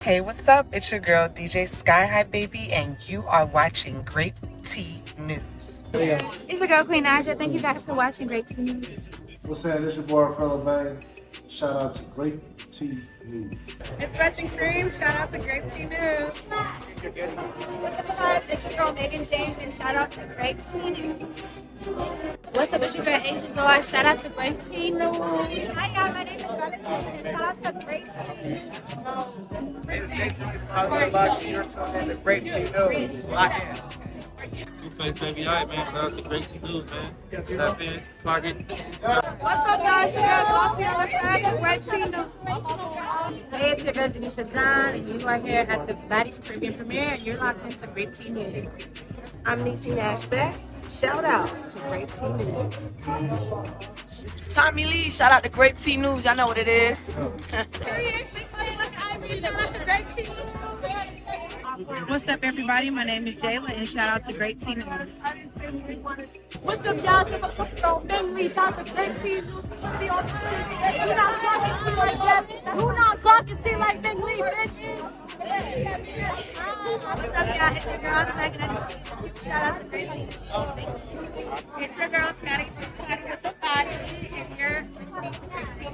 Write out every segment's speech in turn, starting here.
Hey, what's up? It's your girl, DJ Sky High Baby, and you are watching Grape Tea News. It's your girl, Queen Naja. Thank you guys for watching Grape Tea News. What's up? It's your boy, Fellow Bang. Shout out to Grape Tea News. It's Russian Cream. Shout out to Grape Tea News. What's up, guys? It's your girl, Megan James, and shout out to Grape Tea News. What's up? It's your girl, Asian Girl. Shout out to Grape Tea News. Hi, y'all. My name is Baddies, and shout out to Grape Tea News. Grape Tea News. Lock in. Two-Face baby, all right, man. Shout out to Grape Tea News, man. Tap in, clock it. What's up, y'all? It's your girl, Glossy, and shout out to Grape Tea News. Hey, it's your girl, Janisha John, and you are here at the Baddies Caribbean premiere, and you're locked into Grape Tea News. I'm Niecy Nash Betts. Shout out to Grape Tea News. This is Tommy Lee. Shout out to Grape Tea News. Y'all know what it is. Shout out to Grape Tea News. What's up, everybody? My name is Jayla, and shout out to Grape Tea News. What's up, y'all? It's my fucking Bing Lee. Shout out to Grape Tea News. Be on the shit. You not talking to like that. You not talking to like Bing Lee, bitch. What's up, y'all? It's your girl, I'm Megan. Shout out to Grape Tea. It's your girl, Scotty with the body, and you're listening to Grape Tea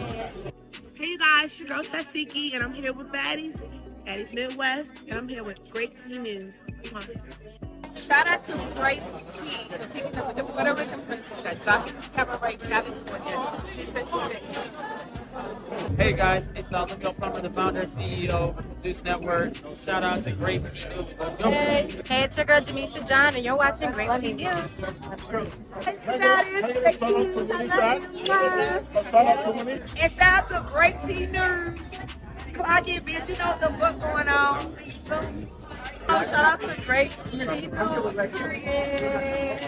News. Hey you guys, your girl Tasiki, and I'm here with Baddies Midwest, and I'm here with Grape Tea News. Come on. Shout out to Grape Tea for taking up with the Puerto Rican princess at Joseph's Cabaret, California. 666. Hey guys, it's Luca Plummer, the founder and CEO of Zeus Network. Shout out to Grape Tea News. Let's go. Hey, it's your girl, Janisha John, and you're watching Grape Tea News. And shout out to Grape Tea News. Clock it, bitch. You know what the fuck going on. See you soon. Shout out to Grape Tea News. Period.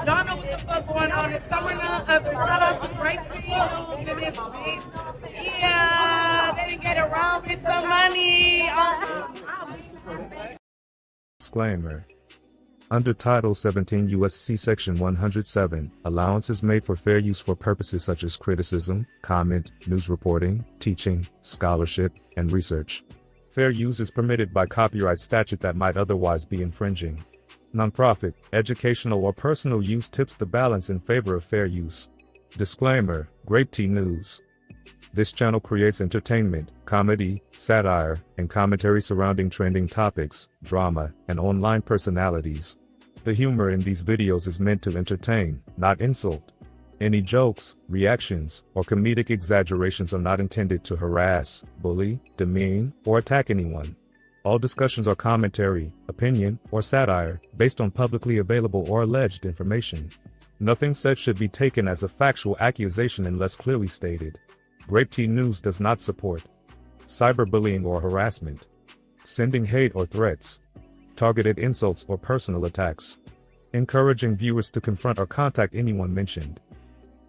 Y'all know what the fuck going on. It's summer none other. Shout out to Grape Tea News. And this bitch. Yeah, they didn't get it wrong with some money. Disclaimer. Under Title 17 U.S.C. Section 107, allowance is made for fair use for purposes such as criticism, comment, news reporting, teaching, scholarship, and research. Fair use is permitted by copyright statute that might otherwise be infringing. Nonprofit, educational, or personal use tips the balance in favor of fair use. Disclaimer, Grape Tea News. This channel creates entertainment, comedy, satire, and commentary surrounding trending topics, drama, and online personalities. The humor in these videos is meant to entertain, not insult. Any jokes, reactions, or comedic exaggerations are not intended to harass, bully, demean, or attack anyone. All discussions are commentary, opinion, or satire, based on publicly available or alleged information. Nothing said should be taken as a factual accusation unless clearly stated. Grape Tea News does not support cyberbullying or harassment, sending hate or threats, targeted insults or personal attacks, encouraging viewers to confront or contact anyone mentioned.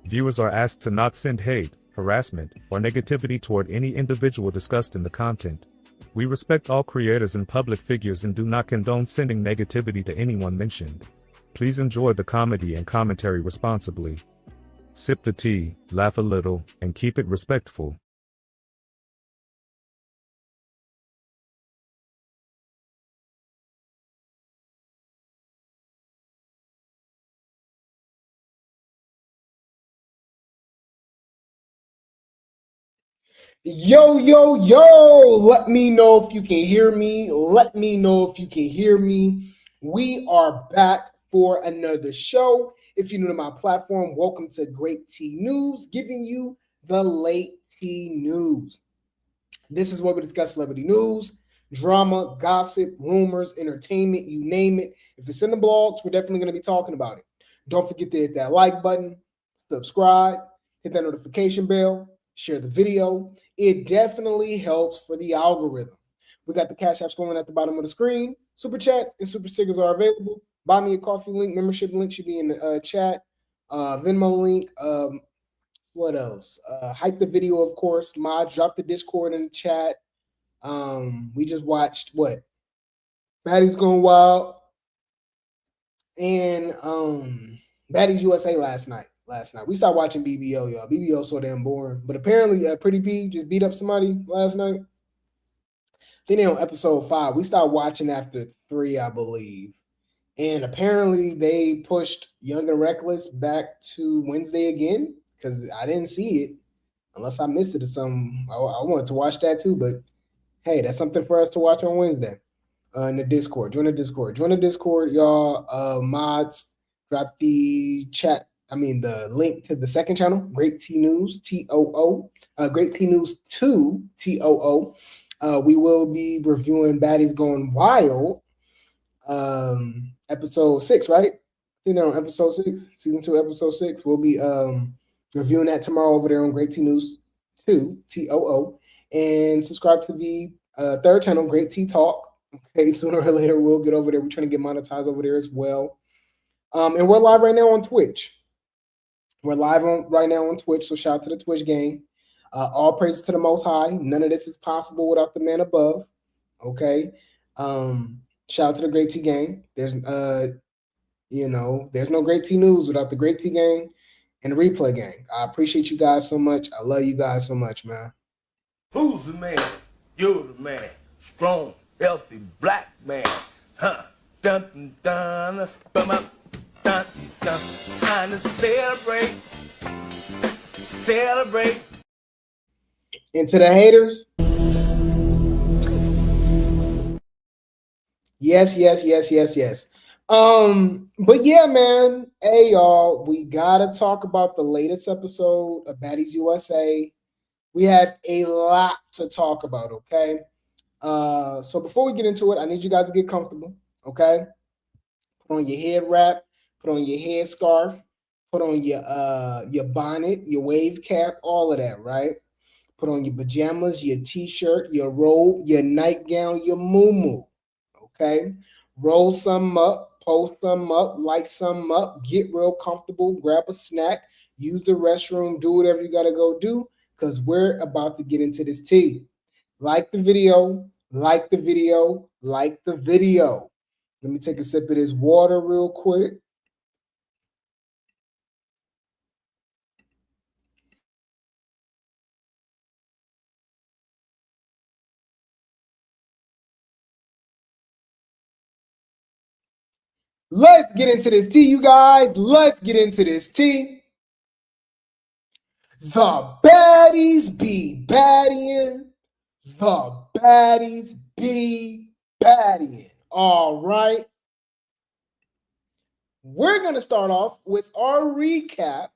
Viewers are asked to not send hate, harassment, or negativity toward any individual discussed in the content. We respect all creators and public figures and do not condone sending negativity to anyone mentioned. Please enjoy the comedy and commentary responsibly. Sip the tea, laugh a little, and keep it respectful. Yo, yo, yo! Let me know if you can hear me. Let me know if you can hear me. We are back for another show. If you're new to my platform, welcome to Grape Tea News, giving you the late tea news. This is where we discuss celebrity news, drama, gossip, rumors, entertainment, you name it. If it's in the blogs, we're definitely going to be talking about it. Don't forget to hit that like button, subscribe, hit that notification bell, share the video. It definitely helps for the algorithm. We got the Cash App scrolling at the bottom of the screen. Super Chat and Super Stickers are available. Buy me a coffee link, membership link should be in the chat. Venmo link. What else? Hype the video, of course. Mods, drop the Discord in the chat. We just watched what? Baddies Going Wild and Baddies USA last night. We started watching BBO, y'all. BBO so damn boring. But apparently, Pretty P just beat up somebody last night. think they're on episode 5. We started watching after 3, I believe. And apparently they pushed Young and Reckless back to Wednesday again because I didn't see it unless I missed it or something. I wanted to watch that too, but hey, that's something for us to watch on Wednesday in the Discord. Join the Discord. Join the Discord, y'all. Mods, drop the chat. I mean, the link to the second channel, Grape Tea News, TOO. Grape Tea News 2, TOO. We will be reviewing Baddies Going Wild, episode 6, right? I think they're on episode 6, season 2, episode 6. We'll be reviewing that tomorrow over there on Grape Tea News 2, TOO. And subscribe to the third channel, Grape Tea Talk. Okay, sooner or later we'll get over there. We're trying to get monetized over there as well. And we're live right now on Twitch. We're live right now on Twitch, so shout out to the Twitch gang. All praises to the Most High. None of this is possible without the man above. Okay. Shout out to the Grape Tea gang. There's there's no Grape Tea News without the Grape Tea gang and the Replay gang. I appreciate you guys so much. I love you guys so much, man. Who's the man? You're the man. Strong, healthy, black man. Huh? Dun dun dun. Bum up. Dun dun. Time to celebrate. Celebrate. And to the haters, yes. But yeah, man. Hey, y'all, we gotta talk about the latest episode of Baddies USA. We have a lot to talk about, okay? So before we get into it, I need you guys to get comfortable, okay? Put on your head wrap, put on your head scarf, put on your bonnet, your wave cap, all of that, right? Put on your pajamas, your t-shirt, your robe, your nightgown, your muumuu, okay? Roll some up, post some up, light some up, get real comfortable, grab a snack, use the restroom, do whatever you gotta go do, because we're about to get into this tea. Like the video, like the video, like the video. Let me take a sip of this water real quick. Let's get into this tea, you guys. Let's get into this tea. The baddies be baddying. The baddies be baddying. All right. We're going to start off with our recap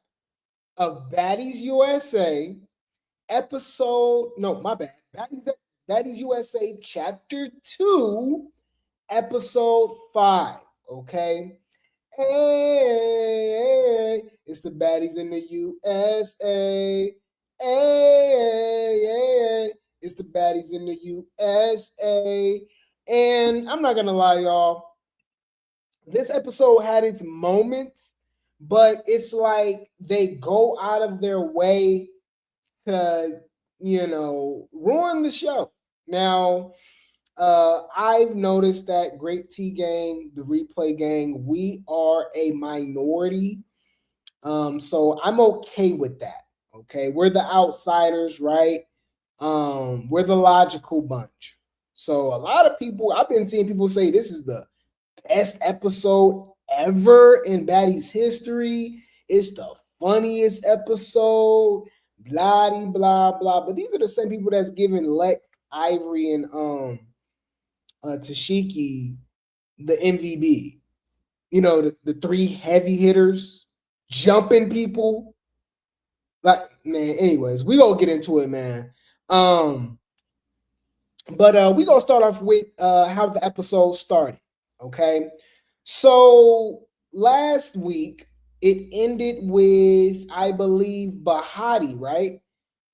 of Baddies USA episode. No, my bad. Baddies USA chapter 2, episode 5. Okay. Hey, it's the baddies in the USA. Hey, it's the baddies in the USA. And I'm not gonna lie, y'all. This episode had its moments, but it's like they go out of their way to, ruin the show. Now, I've noticed that Grape Tea gang, the Replay gang, we are a minority. So I'm okay with that. Okay. We're the outsiders, right? We're the logical bunch. So a lot of people, I've been seeing people say this is the best episode ever in Baddies history. It's the funniest episode, blah, blah, blah. But these are the same people that's giving Lex, Ivory, and Tashiki the MVP. The 3 heavy hitters, jumping people. Like, man, anyways, we gonna get into it, man. But we gonna start off with how the episode started. Okay. So last week it ended with, I believe, Bahati, right?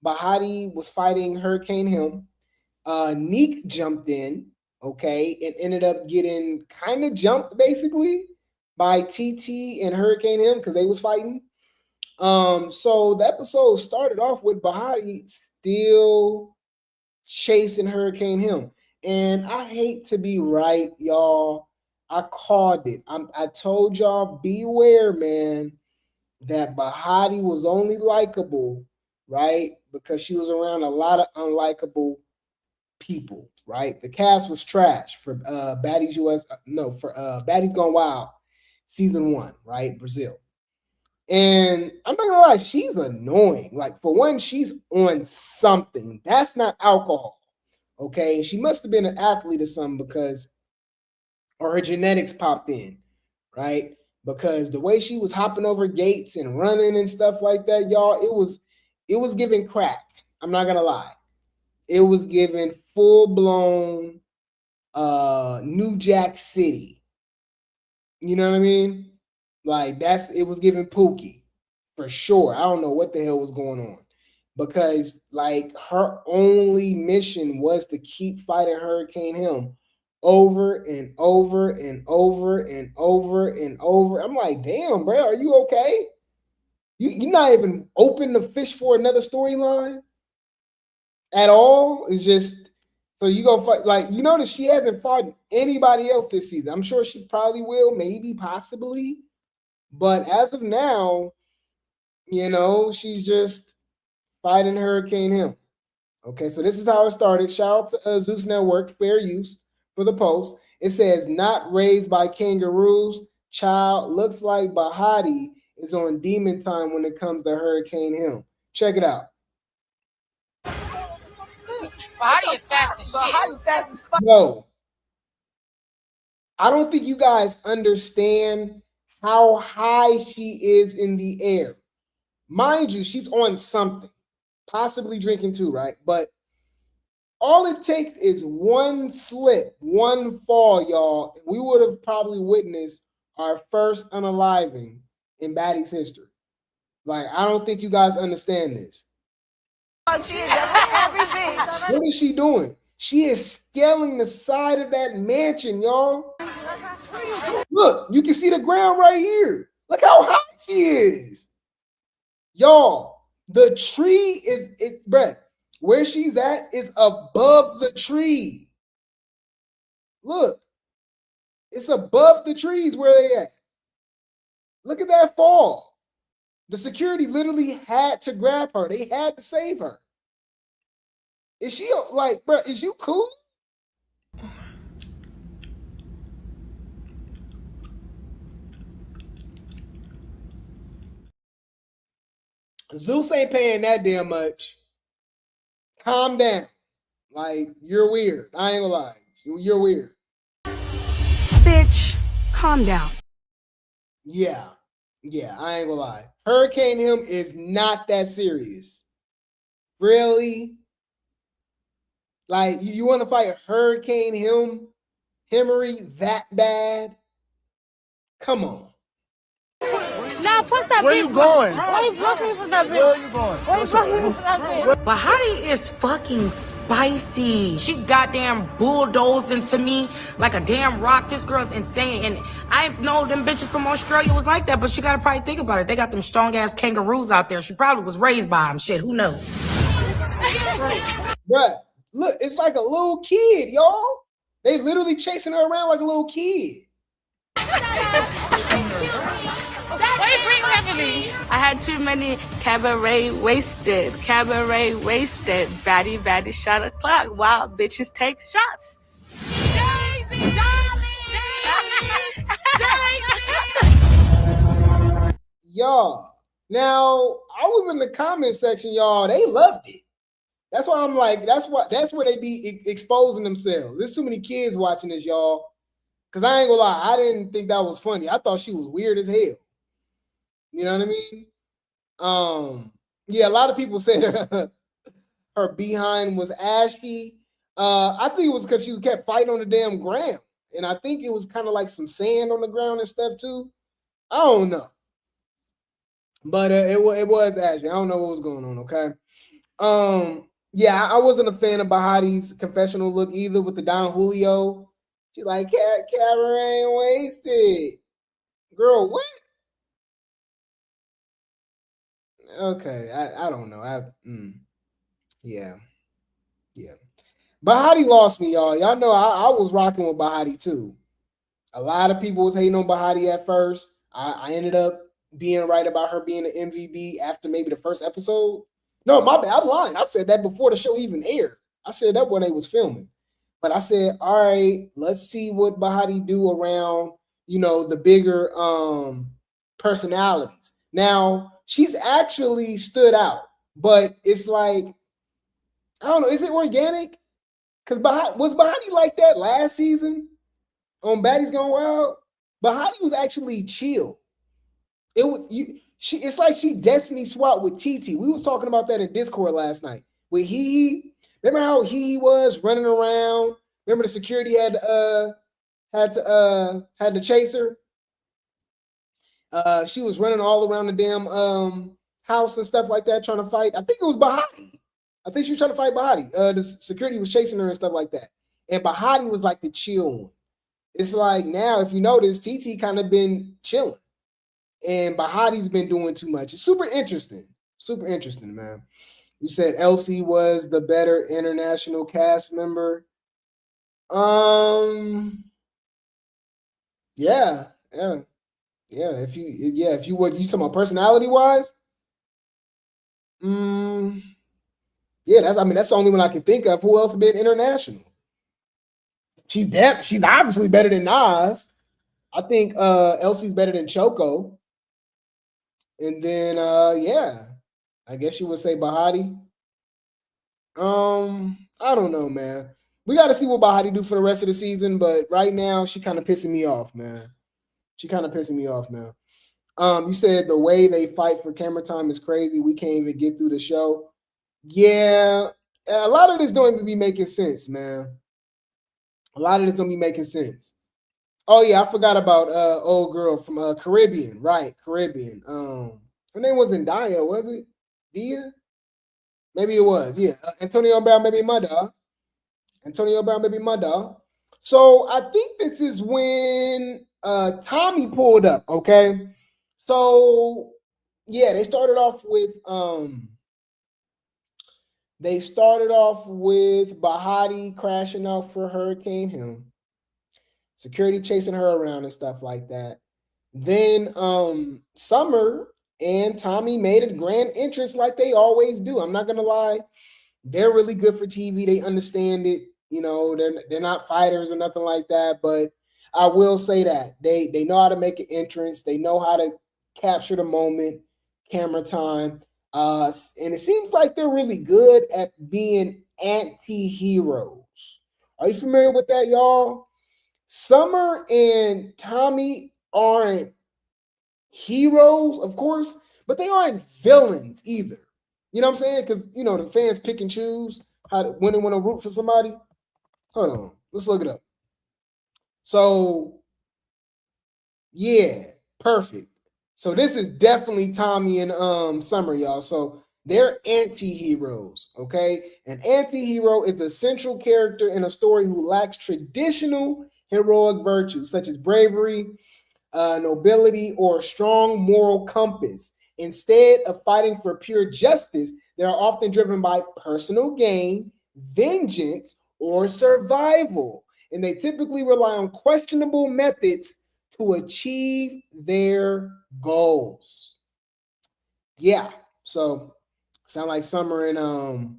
Bahati was fighting Hurricane Him. Neek jumped in, okay, and ended up getting kind of jumped basically by TT and Hurricane Him because they was fighting. So the episode started off with Bahati still chasing Hurricane Him. And I hate to be right, y'all. I called it. I told y'all, beware, man, that Bahati was only likable, right? Because she was around a lot of unlikable people, right? The cast was trash for Baddies US, no, for Baddies Gone Wild season 1, right? Brazil. And I'm not gonna lie, she's annoying. Like, for one, she's on something. That's not alcohol. Okay. She must have been an athlete or something because, or her genetics popped in, right? Because the way she was hopping over gates and running and stuff like that, y'all, it was giving crack. I'm not gonna lie. It was giving full-blown New Jack City. You know what I mean? Like, it was giving Pookie for sure. I don't know what the hell was going on, because like her only mission was to keep fighting Hurricane Him over and over and over and over and over. I'm like, damn, bro, are you okay? You're not even open to fish for another storyline at all. It's just, so you go fight, like, you notice she hasn't fought anybody else this season. I'm sure she probably will, maybe, possibly. But as of now, you know, she's just fighting Hurricane Him. Okay, so this is how it started. Shout out to Zeus Network, fair use for the post. It says, not raised by kangaroos, child looks like Bahati is on demon time when it comes to Hurricane Him. Check it out. Bahati is fast as shit. No. I don't think you guys understand how high she is in the air. Mind you, she's on something, possibly drinking too, right? But all it takes is one slip, one fall, y'all. We would have probably witnessed our first unaliving in Baddies history. Like, I don't think you guys understand this. What is she doing? She is scaling the side of that mansion, y'all. Look, you can see the ground right here. Look how high she is. Y'all, the tree is, bruh, where she's at is above the tree. Look, it's above the trees where they at. Look at that fall. The security literally had to grab her. They had to save her. Is she like, bruh, is you cool? Zeus ain't paying that damn much. Calm down. Like, you're weird. I ain't gonna lie. You're weird. Bitch, calm down. Yeah. Yeah, I ain't gonna lie. Hurricane Him is not that serious. Really? Like, you want to fight Hurricane Himmery that bad? Come on. Nah, fuck that bitch. Where you going? Why you blocking for that bitch? Where are you going? Why you blocking for that bitch? Bahati is fucking spicy. She goddamn bulldozed into me like a damn rock. This girl's insane. And I know them bitches from Australia was like that, but you gotta probably think about it. They got them strong ass kangaroos out there. She probably was raised by them. Shit, who knows? Bruh, look, it's like a little kid, y'all. They literally chasing her around like a little kid. I had too many cabaret wasted, baddie shot a clock while bitches take shots. Y'all, now I was in the comment section, y'all. They loved it. That's why I'm like, that's where they be exposing themselves. There's too many kids watching this, y'all. Cause I ain't gonna lie, I didn't think that was funny. I thought she was weird as hell. You know what I mean? Yeah, a lot of people said her behind was ashy. I think it was because she kept fighting on the damn ground. And I think it was kind of like some sand on the ground and stuff too. I don't know. But it was ashy. I don't know what was going on, okay? Yeah, I wasn't a fan of Bahati's confessional look either with the Don Julio. She's like, cabaret ain't wasted. Girl, what? Okay, I don't know. Yeah. Bahati lost me, y'all. Y'all know I was rocking with Bahati too. A lot of people was hating on Bahati at first. I ended up being right about her being an MVP after maybe the first episode. No, my bad. I'm lying. I said that before the show even aired. I said that when they was filming. But I said, all right, let's see what Bahati do around, the bigger personalities. Now, she's actually stood out, but it's like, I don't know, is it organic? Because was Bahati like that last season on Baddies Gone Wild? Bahati was actually chill. It's like she destiny swapped with TT. We was talking about that in Discord last night. With he, remember how he was running around? Remember the security had to chase her? She was running all around the damn house and stuff like that, trying to fight. I think it was Bahati. I think she was trying to fight Bahati. The security was chasing her and stuff like that. And Bahati was like the chill one. It's like now, if you notice, TT kind of been chilling. And Bahati's been doing too much. It's super interesting. Super interesting, man. You said Elsie was the better international cast member. Yeah. If you talking about personality wise, that's the only one I can think of. Who else been international? She's obviously better than Nas. I think Elsie's better than Choco. And then I guess you would say Bahati. I don't know, man. We got to see what Bahati do for the rest of the season, but right now she kind of pissing me off, man. You said the way they fight for camera time is crazy. We can't even get through the show. Yeah, a lot of this don't even be making sense, man. A lot of this don't be making sense. Oh yeah, I forgot about old girl from Caribbean, right? Caribbean. Her name wasn't Dia, was it? Dia? Maybe it was. Yeah, Antonio Brown, maybe my dog. So I think this is when Tommy pulled up. Okay, so yeah, they started off with Bahati crashing out for Hurricane Him. Security chasing her around and stuff like that. Then Summer and Tommy made a grand entrance like they always do. I'm not gonna lie, they're really good for TV. They understand it. They're not fighters or nothing like that. But I will say that they know how to make an entrance. They know how to capture the moment, camera time, and it seems like they're really good at being anti-heroes. Are you familiar with that, y'all? Summer and Tommy aren't heroes, of course, but they aren't villains either. You know what I'm saying? Because, the fans pick and choose when they want to root for somebody. Hold on. Let's look it up. So, yeah, perfect. So this is definitely Tommy and Summer, y'all. So they're anti-heroes, okay? An anti-hero is the central character in a story who lacks traditional heroic virtues such as bravery, nobility, or a strong moral compass. Instead of fighting for pure justice, they are often driven by personal gain, vengeance, or survival. And they typically rely on questionable methods to achieve their goals. Yeah, so sound like Summer and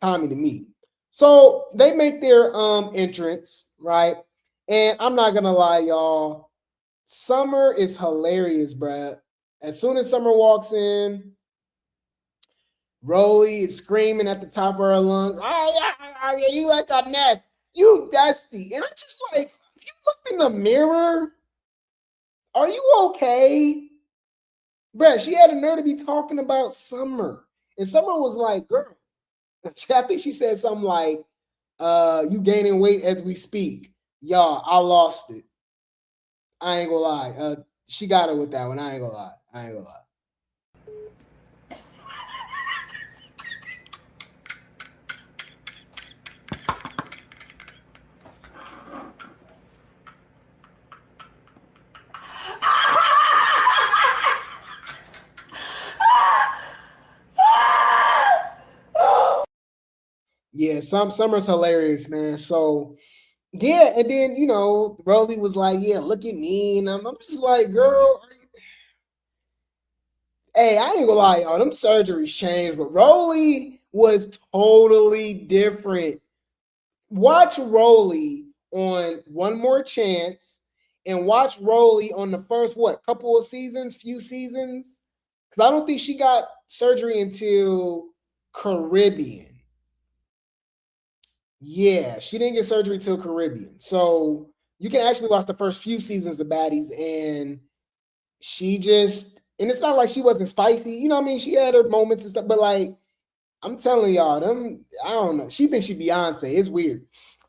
Tommy to me. So they make their entrance, right? And I'm not gonna lie, y'all. Summer is hilarious, bruh. As soon as Summer walks in, Rolly is screaming at the top of her lungs, you like a mess. You dusty. And I'm just like, if you look in the mirror, are you okay? Bruh, she had a nerve to be talking about Summer. And Summer was like, girl, I think she said something like, you gaining weight as we speak. Y'all, I lost it. I ain't gonna lie. She got her with that one. I ain't gonna lie. Yeah, Summer's hilarious, man. So yeah, and then Rolly was like, "Yeah, look at me," and I'm just like, "Girl, hey, I ain't gonna lie, y'all. Them surgeries changed, but Rolly was totally different. Watch Rolly on One More Chance and watch Rolly on the first, few seasons? Because I don't think she got surgery until Caribbean. Yeah, she didn't get surgery till Caribbean. So you can actually watch the first few seasons of Baddies, and and it's not like she wasn't spicy. You know what I mean? She had her moments and stuff, but like, I'm telling y'all, I don't know. She thinks she Beyonce. It's weird.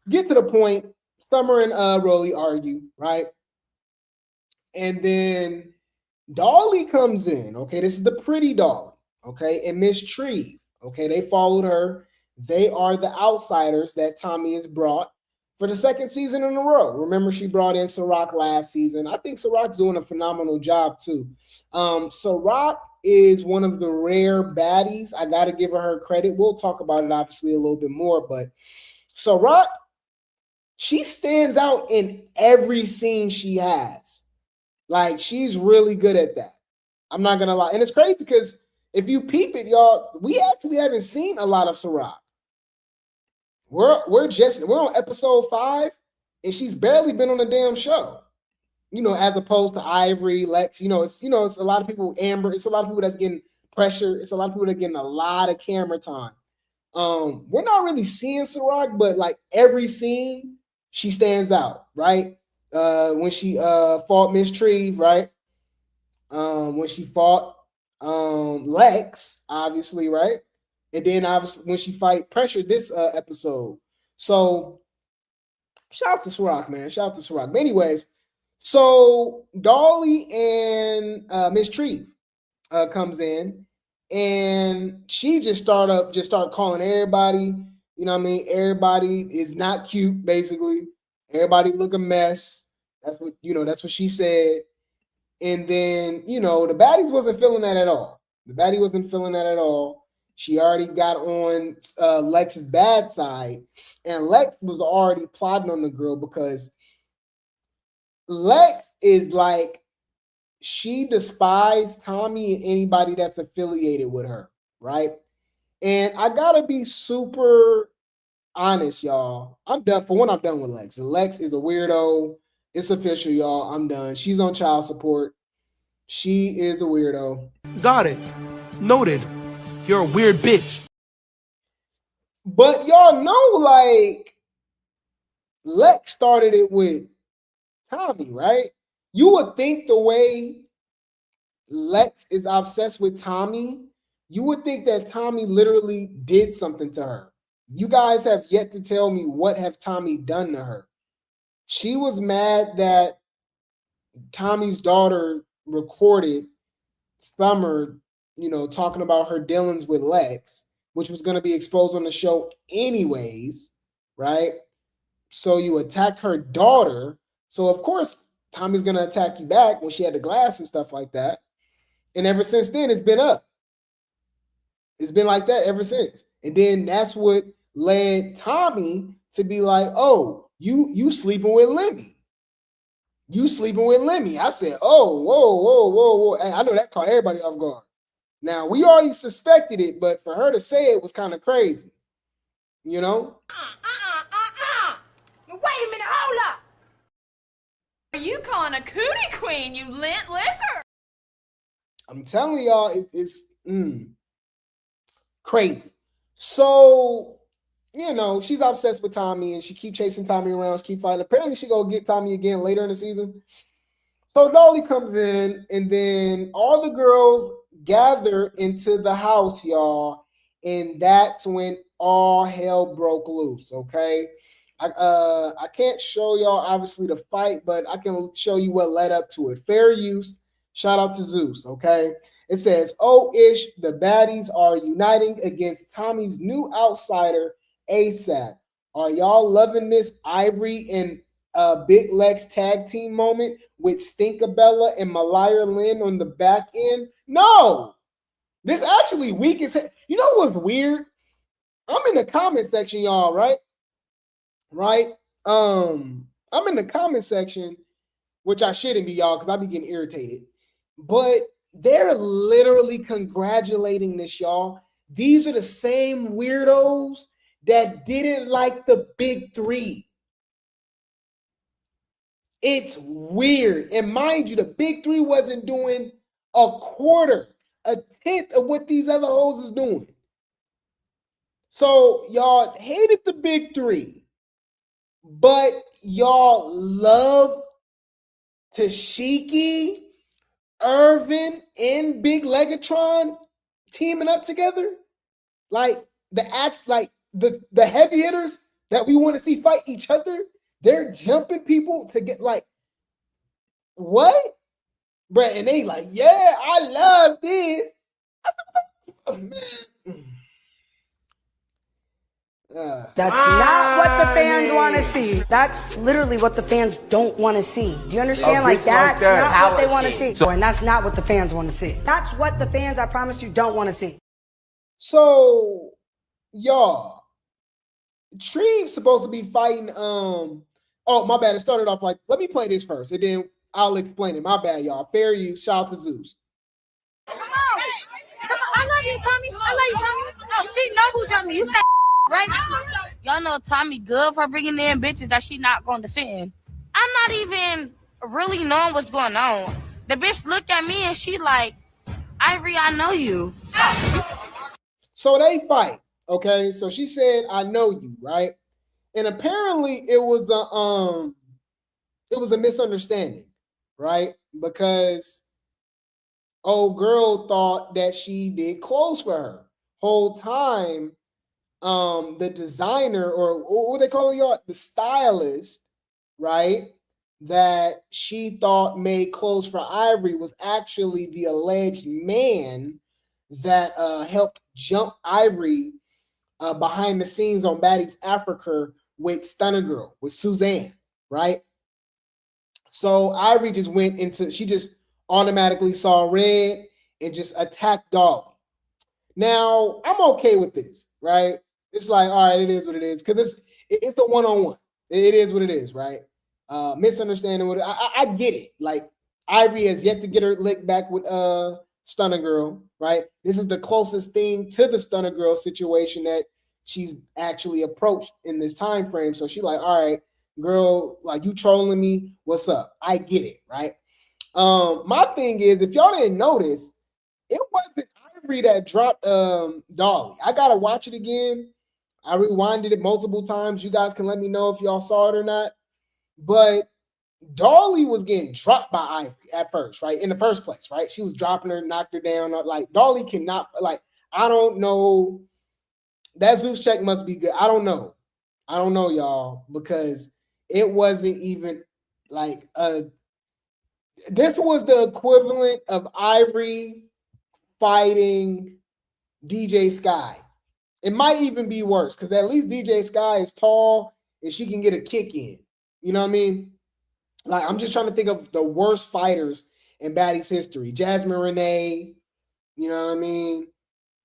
Get to the point. Summer and Rolly argue, right? And then Dolly comes in. Okay, this is the pretty Dolly. Okay, and Miss Tree. Okay, they followed her. They are the outsiders that Tommy has brought for the second season in a row. Remember, she brought in Ciroc last season. I think Ciroc's doing a phenomenal job too. Ciroc is one of the rare baddies. I got to give her credit. We'll talk about it obviously a little bit more, but Ciroc, she stands out in every scene she has. Like, she's really good at that. I'm not going to lie. And it's crazy because if you peep it, y'all, we actually haven't seen a lot of Ciroc. We're on episode 5, and she's barely been on the damn show. You know, as opposed to Ivory, Lex. It's a lot of people. Amber. It's a lot of people that's getting pressure. It's a lot of people that are getting a lot of camera time. We're not really seeing Ciroc, but like every scene, she stands out, right? When she fought Miss Tree, right? When she fought Lex, obviously, right? And then obviously when she fight Pressure this episode. So shout out to Ciroc, man. Shout out to Ciroc. But anyways, so Dolly and Miss Tree comes in, and she just start calling everybody. You know what I mean? Everybody is not cute, basically. Everybody look a mess. That's what she said. And then, the baddies wasn't feeling that at all. The baddie wasn't feeling that at all. She already got on Lex's bad side, and Lex was already plotting on the girl because Lex is like, she despised Tommy and anybody that's affiliated with her, right? And I gotta be super honest, y'all. I'm done with Lex. Lex is a weirdo. It's official, y'all. I'm done. She's on child support. She is a weirdo. Got it. Noted. You're a weird bitch. But y'all know, like, Lex started it with Tommy, right? You would think the way Lex is obsessed with Tommy, you would think that Tommy literally did something to her. You guys have yet to tell me what have Tommy done to her. She was mad that Tommy's daughter recorded Summer, talking about her dealings with Lex, which was going to be exposed on the show anyways, right? So you attack her daughter. So of course, Tommy's going to attack you back when she had the glass and stuff like that. And ever since then, it's been up. It's been like that ever since. And then that's what led Tommy to be like, oh, you sleeping with Lemmy. You sleeping with Lemmy. I said, oh, whoa. I know that caught everybody off guard. Now, we already suspected it, but for her to say it was kind of crazy. Wait a minute, hold up. Are you calling a cootie queen, you lint liquor? I'm telling y'all, it's crazy. So, she's obsessed with Tommy, and she keep chasing Tommy around. She keep fighting. Apparently, she gonna get Tommy again later in the season. So Dolly comes in, and then all the girls gather into the house, y'all, and that's when all hell broke loose. Okay, I can't show y'all obviously the fight, but I can show you what led up to it. Fair use. Shout out to Zeus. Okay, it says, "Oh ish, the baddies are uniting against Tommy's new outsider ASAP. Are y'all loving this Ivory and Big Lex tag team moment with Stinkabella and Malaya Lynn on the back end?" No, this actually weak as hell. You know what's weird? I'm in the comment section, y'all, right? I'm in the comment section, which I shouldn't be, y'all, because I be getting irritated. But they're literally congratulating this, y'all. These are the same weirdos that didn't like the big three. It's weird. And mind you, the big three wasn't doing a quarter, a tenth of what these other hoes is doing. So y'all hated the big three, but y'all love Tashiki, Irvin, and Big Legatron teaming up together. Like the heavy hitters that we want to see fight each other, they're jumping people to get like what? Bruh, and they like, yeah, I love this. Oh, man. That's not what the fans want to see. That's literally what the fans don't want to see. Do you understand? Like that's not what they want to see. And that's not what the fans want to see. That's what the fans, I promise you, don't want to see. So, y'all, Tree's supposed to be fighting. Oh, my bad. It started off like, let me play this first, and then I'll explain it. My bad, y'all. Fair use. Shout out to Zeus. Come on. I love you, Tommy. I love you, Tommy. Oh, she know who Tommy. You said right? Y'all know Tommy good for bringing in bitches that she not going to defend. I'm not even really knowing what's going on. The bitch looked at me and she like, Ivory, I know you. So they fight, okay? So she said, I know you, right? And apparently it was a misunderstanding, right? Because old girl thought that she did clothes for her. Whole time, the designer, or what they call y'all, the stylist, right, that she thought made clothes for Ivory was actually the alleged man that helped jump Ivory behind the scenes on Baddies Africa with Stunner Girl, with Suzanne, right? So Ivory just went into, she just automatically saw red and just attacked Dolly. Now, I'm okay with this, right? It's like, all right, it is what it is, because it's a one-on-one. It is what it is, right? Misunderstanding what I get it. Like, Ivory has yet to get her lick back with Stunner Girl, right? This is the closest thing to the Stunner Girl situation that she's actually approached in this time frame. So she's like, all right, girl, like, you trolling me, what's up? I get it, right? My thing is, if y'all didn't notice, it wasn't Ivory that dropped Dolly. I gotta watch it again. I rewinded it multiple times. You guys can let me know if y'all saw it or not. But Dolly was getting dropped by Ivory at first, right? In the first place, right? She was dropping her, knocked her down. Like, Dolly cannot, like, I don't know. That Zeus check must be good. I don't know. I don't know, y'all, because it wasn't even like this was the equivalent of Ivory fighting DJ Sky. It might even be worse, because at least DJ Sky is tall and she can get a kick in. You know what I mean? Like, I'm just trying to think of the worst fighters in Baddies history. Jasmine Renee, you know what I mean?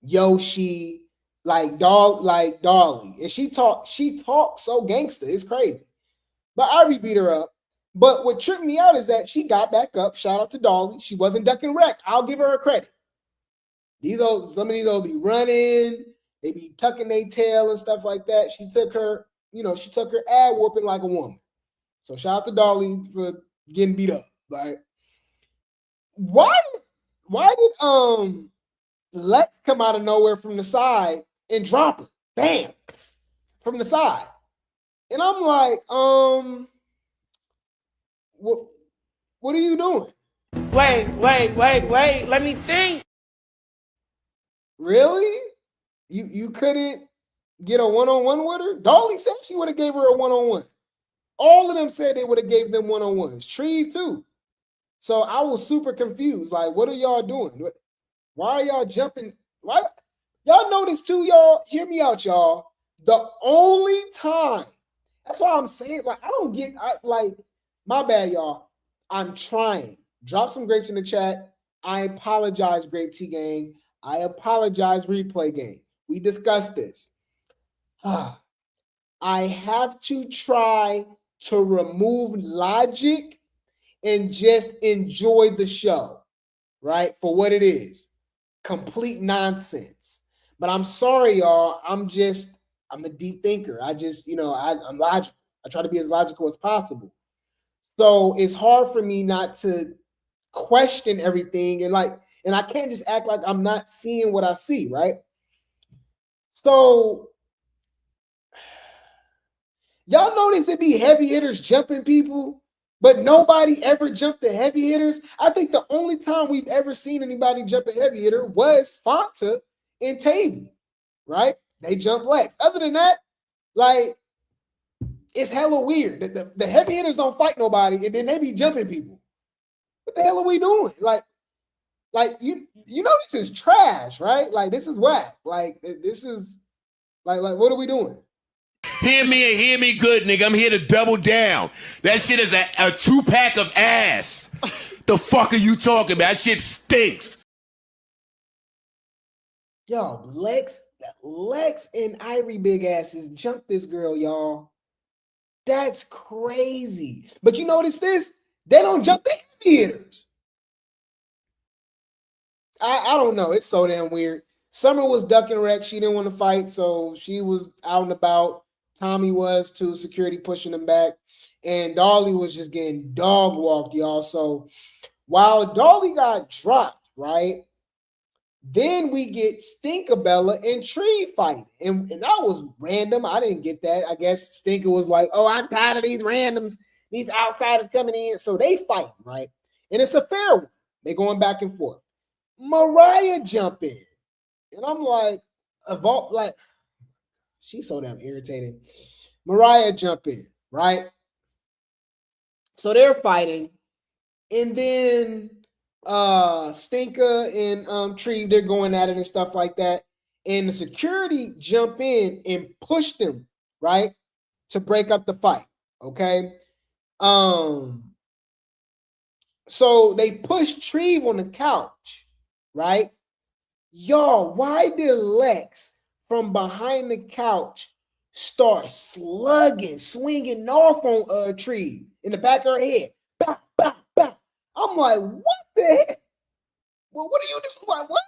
Yoshi, like Dolly. And she talks so gangster. It's crazy. But Ivory beat her up. But what tripped me out is that she got back up. Shout out to Dolly. She wasn't ducking wreck. I'll give her a credit. Some of these old be running, they be tucking their tail and stuff like that. She took her ad whooping like a woman. So shout out to Dolly for getting beat up. Right? Why did Lex come out of nowhere from the side and drop her? Bam! From the side. And I'm like, what are you doing? Wait. Let me think. Really? You couldn't get a one-on-one with her? Dolly said she would have gave her a one-on-one. All of them said they would have gave them one-on-ones. Tree too. So I was super confused. Like, what are y'all doing? Why are y'all jumping? Why? Y'all notice too, y'all? Hear me out, y'all. The only time, that's why I'm saying, like, I don't get, my bad, y'all. I'm trying. Drop some grapes in the chat. I apologize, Grape Tea gang. I apologize, Replay gang. We discussed this. I have to try to remove logic and just enjoy the show, right? For what it is. Complete nonsense. But I'm sorry, y'all. I'm a deep thinker. I'm logical. I try to be as logical as possible. So it's hard for me not to question everything and I can't just act like I'm not seeing what I see, right? So y'all notice it be heavy hitters jumping people, but nobody ever jumped the heavy hitters. I think the only time we've ever seen anybody jump a heavy hitter was Fanta and Tavy, right? They jump Lex. Other than that, like, it's hella weird. The heavy hitters don't fight nobody, and then they be jumping people. What the hell are we doing? Like you know this is trash, right? Like, this is whack. Like, this is like what are we doing? Hear me and hear me good, nigga. I'm here to double down. That shit is a 2-pack of ass. The fuck are you talking about? That shit stinks. Yo, Lex and Ivory big asses jumped this girl, y'all. That's crazy. But you notice this? They don't jump the theaters. I don't know. It's so damn weird. Summer was ducking Rex. She didn't want to fight, so she was out and about. Tommy was too. Security pushing him back. And Dolly was just getting dog walked, y'all. So while Dolly got dropped, right? Then we get Stinkabella and Tree fighting. And that was random. I didn't get that. I guess Stinker was like, oh, I'm tired of these randoms, these outsiders coming in. So they fight, right? And it's a fair one. They're going back and forth. Mariah jump in. And I'm like, she's so damn irritating. Mariah jump in, right? So they're fighting. And then Stinker and Tree, they're going at it and stuff like that. And the security jump in and push them, right? To break up the fight. Okay. So they push Tree on the couch, right? Y'all, why did Lex from behind the couch start swinging off on Tree in the back of her head? Bah, bah, bah. I'm like, what the heck? Well, what are you doing? Like, what?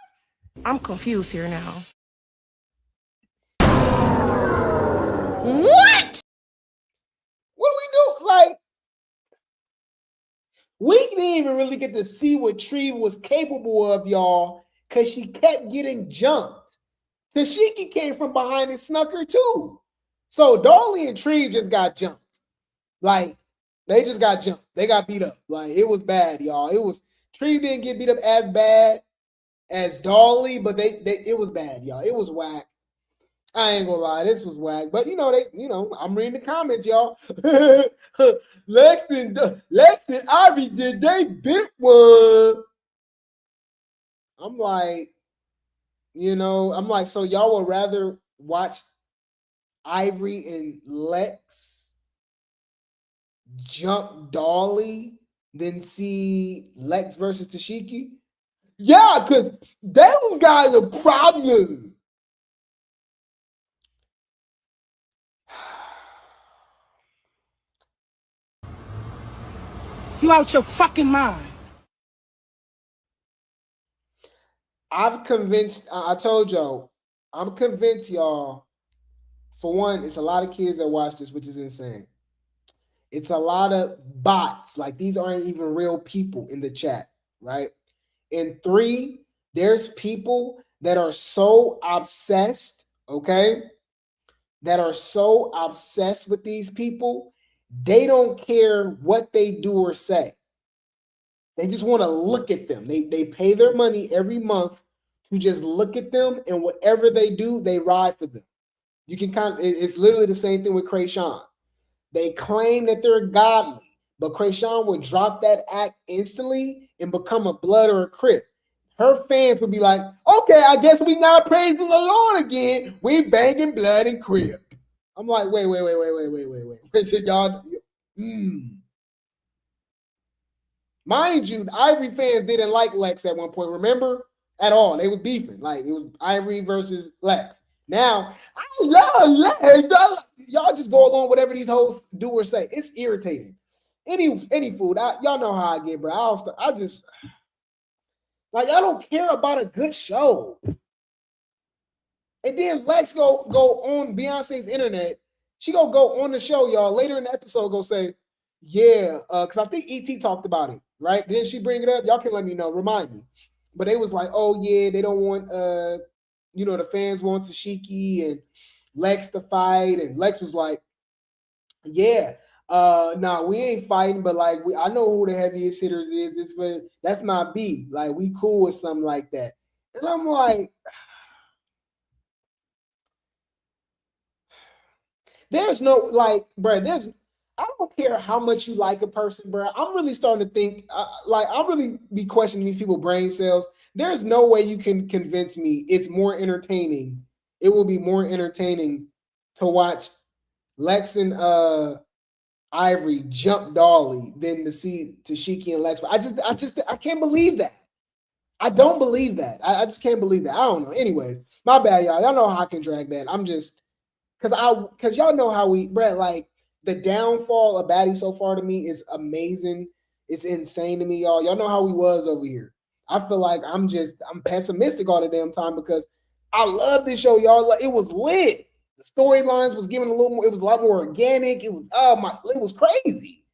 I'm confused here now. What? What do we do? Like, we didn't even really get to see what Tree was capable of, y'all, because she kept getting jumped. Tashiki came from behind and snuck her too. So Dolly and Tree just got jumped. Like, they just got jumped. They got beat up. Like, it was bad, y'all. Tree didn't get beat up as bad as Dolly, but it was bad, y'all. It was whack. I ain't gonna lie, this was whack. But I'm reading the comments, y'all. Lex and Ivy did they bit one. I'm like, so y'all would rather watch Ivory and Lex jump Dolly than see Lex versus Tashiki? Yeah, because them guys are problem. You out your fucking mind. I told y'all, I'm convinced, y'all. For one, it's a lot of kids that watch this, which is insane. It's a lot of bots. Like, these aren't even real people in the chat, right? And 3, there's people that are so obsessed, okay? That are so obsessed with these people, they don't care what they do or say. They just want to look at them. They pay their money every month to just look at them, and whatever they do, they ride for them. You can it's literally the same thing with Krayshawn. They claim that they're godly, but Krayshawn would drop that act instantly and become a blood or a crip. Her fans would be like, okay, I guess we not praising the Lord again. We banging blood and crip. I'm like, wait. Y'all, Mind you, the Ivory fans didn't like Lex at one point, remember? At all. They was beefing. Like, it was Ivory versus Lex. Now, I love Lex. Y'all just go along whatever these hoes do or say. It's irritating. Any food, y'all know how I get, bro. I just, like, I don't care about a good show. And then Lex go on Beyonce's internet. She go on the show, y'all. Later in the episode, go say, yeah, because I think ET talked about it, right? Then she bring it up. Y'all can let me know, remind me. But they was like, oh yeah, they don't want the fans want Tashiki and Lex to fight. And Lex was like, yeah, nah, we ain't fighting, but like I know who the heaviest hitters is. But that's not B. Like, we cool with something like that. And I'm like, there's no, like, bro, I don't care how much you like a person, bro. I'm really starting to think, I'm really be questioning these people's brain cells. There's no way you can convince me it's more entertaining. It will be more entertaining to watch Lex and Ivory jump Dolly than to see Tashiki and Lex. I can't believe that. I don't believe that. I just can't believe that. I don't know. Anyways, my bad, y'all. Y'all know how I can drag that. I'm just, because y'all know how Brett, like, the downfall of Baddies so far to me is amazing. It's insane to me, y'all. Y'all know how we was over here. I feel like I'm pessimistic all the damn time because I love this show, y'all. Like, it was lit. The storylines was given a little more. It was a lot more organic. It was crazy.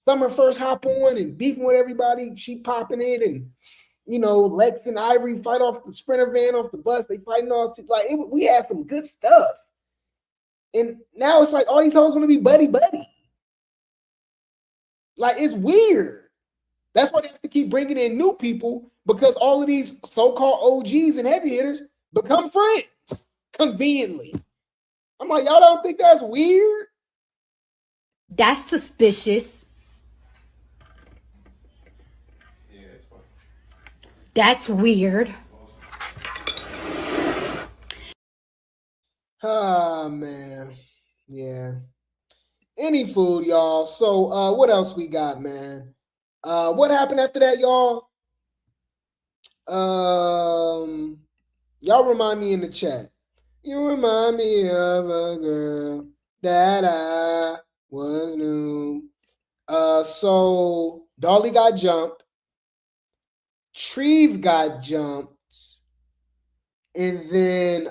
Summer first hop on and beefing with everybody. She popping it, and Lex and Ivory fight off the Sprinter van off the bus. They fighting all we had some good stuff. And now it's like all these hoes want to be buddy. Like, it's weird. That's why they have to keep bringing in new people, because all of these so-called OGs and heavy hitters become friends conveniently. I'm like, y'all don't think that's weird? That's suspicious. That's weird. Ah, man. Yeah. Any food, y'all. So what else we got, man? What happened after that, y'all? Y'all remind me in the chat. You remind me of a girl that I was new. So Dolly got jumped. Treve got jumped. And then,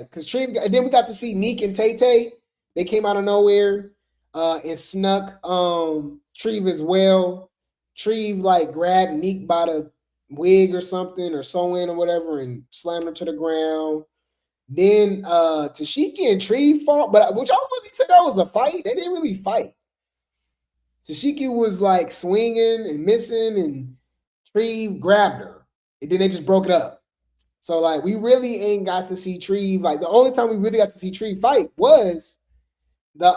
because Treve, and then we got to see Neek and Tay Tay. They came out of nowhere and snuck Treve as well. Treve like grabbed Neek by the wig or something, or sew-in or whatever, and slammed her to the ground. Then Tashiki and Treve fought, but which I really said that was a fight. They didn't really fight. Tashiki was like swinging and missing, and Treve grabbed her, and then they just broke it up. So, like, we really ain't got to see Treve. Like, the only time we really got to see Treve fight was the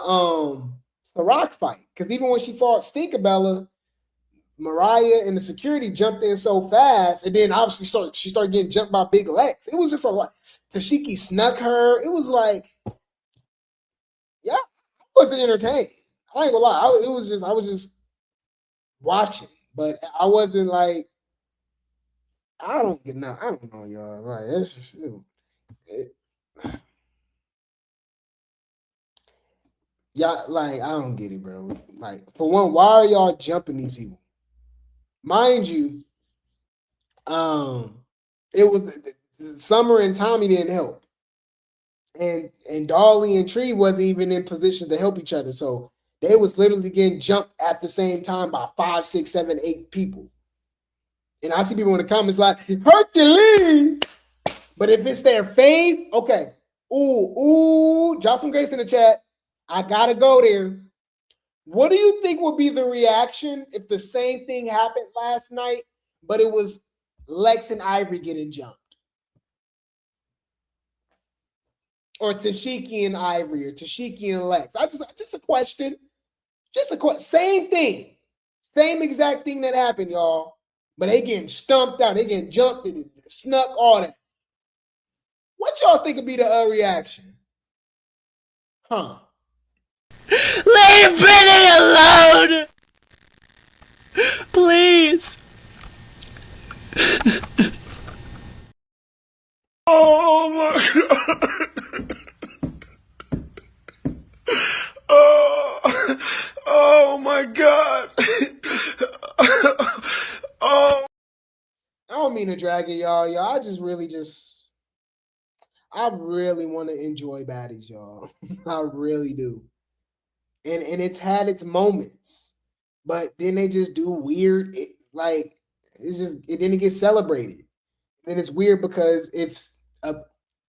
Rock fight. Because even when she fought Stinkabella, Mariah and the security jumped in so fast, and then obviously she started getting jumped by Big Lex. It was just a lot. Tashiki snuck her. It was like, yeah, I wasn't entertained. I ain't gonna lie. I was just watching, but I wasn't like, I don't know, y'all. Like, it's just, y'all, like, I don't get it, bro. Like, for one, why are y'all jumping these people? Mind you, it was Summer and Tommy didn't help, and Dolly and Tree wasn't even in position to help each other, so they was literally getting jumped at the same time by 5, 6, 7, 8 people. And I see people in the comments like, Hercules. But if it's their fave, okay. Ooh, drop some grapes in the chat. I gotta go there. What do you think would be the reaction if the same thing happened last night, but it was Lex and Ivory getting jumped? Or Tashiki and Ivory, or Tashiki and Lex? Just a question. Just a question. Same thing. Same exact thing that happened, y'all. But they getting stumped out. They getting jumped and snuck, all that. What y'all think would be the reaction? Huh? Leave Brittany alone! Please! Oh my God! Oh my God! Oh, I don't mean to drag it, y'all. I just really I really want to enjoy Baddies, y'all. I really do. And it's had its moments, but then they just do weird. It didn't get celebrated. And it's weird because if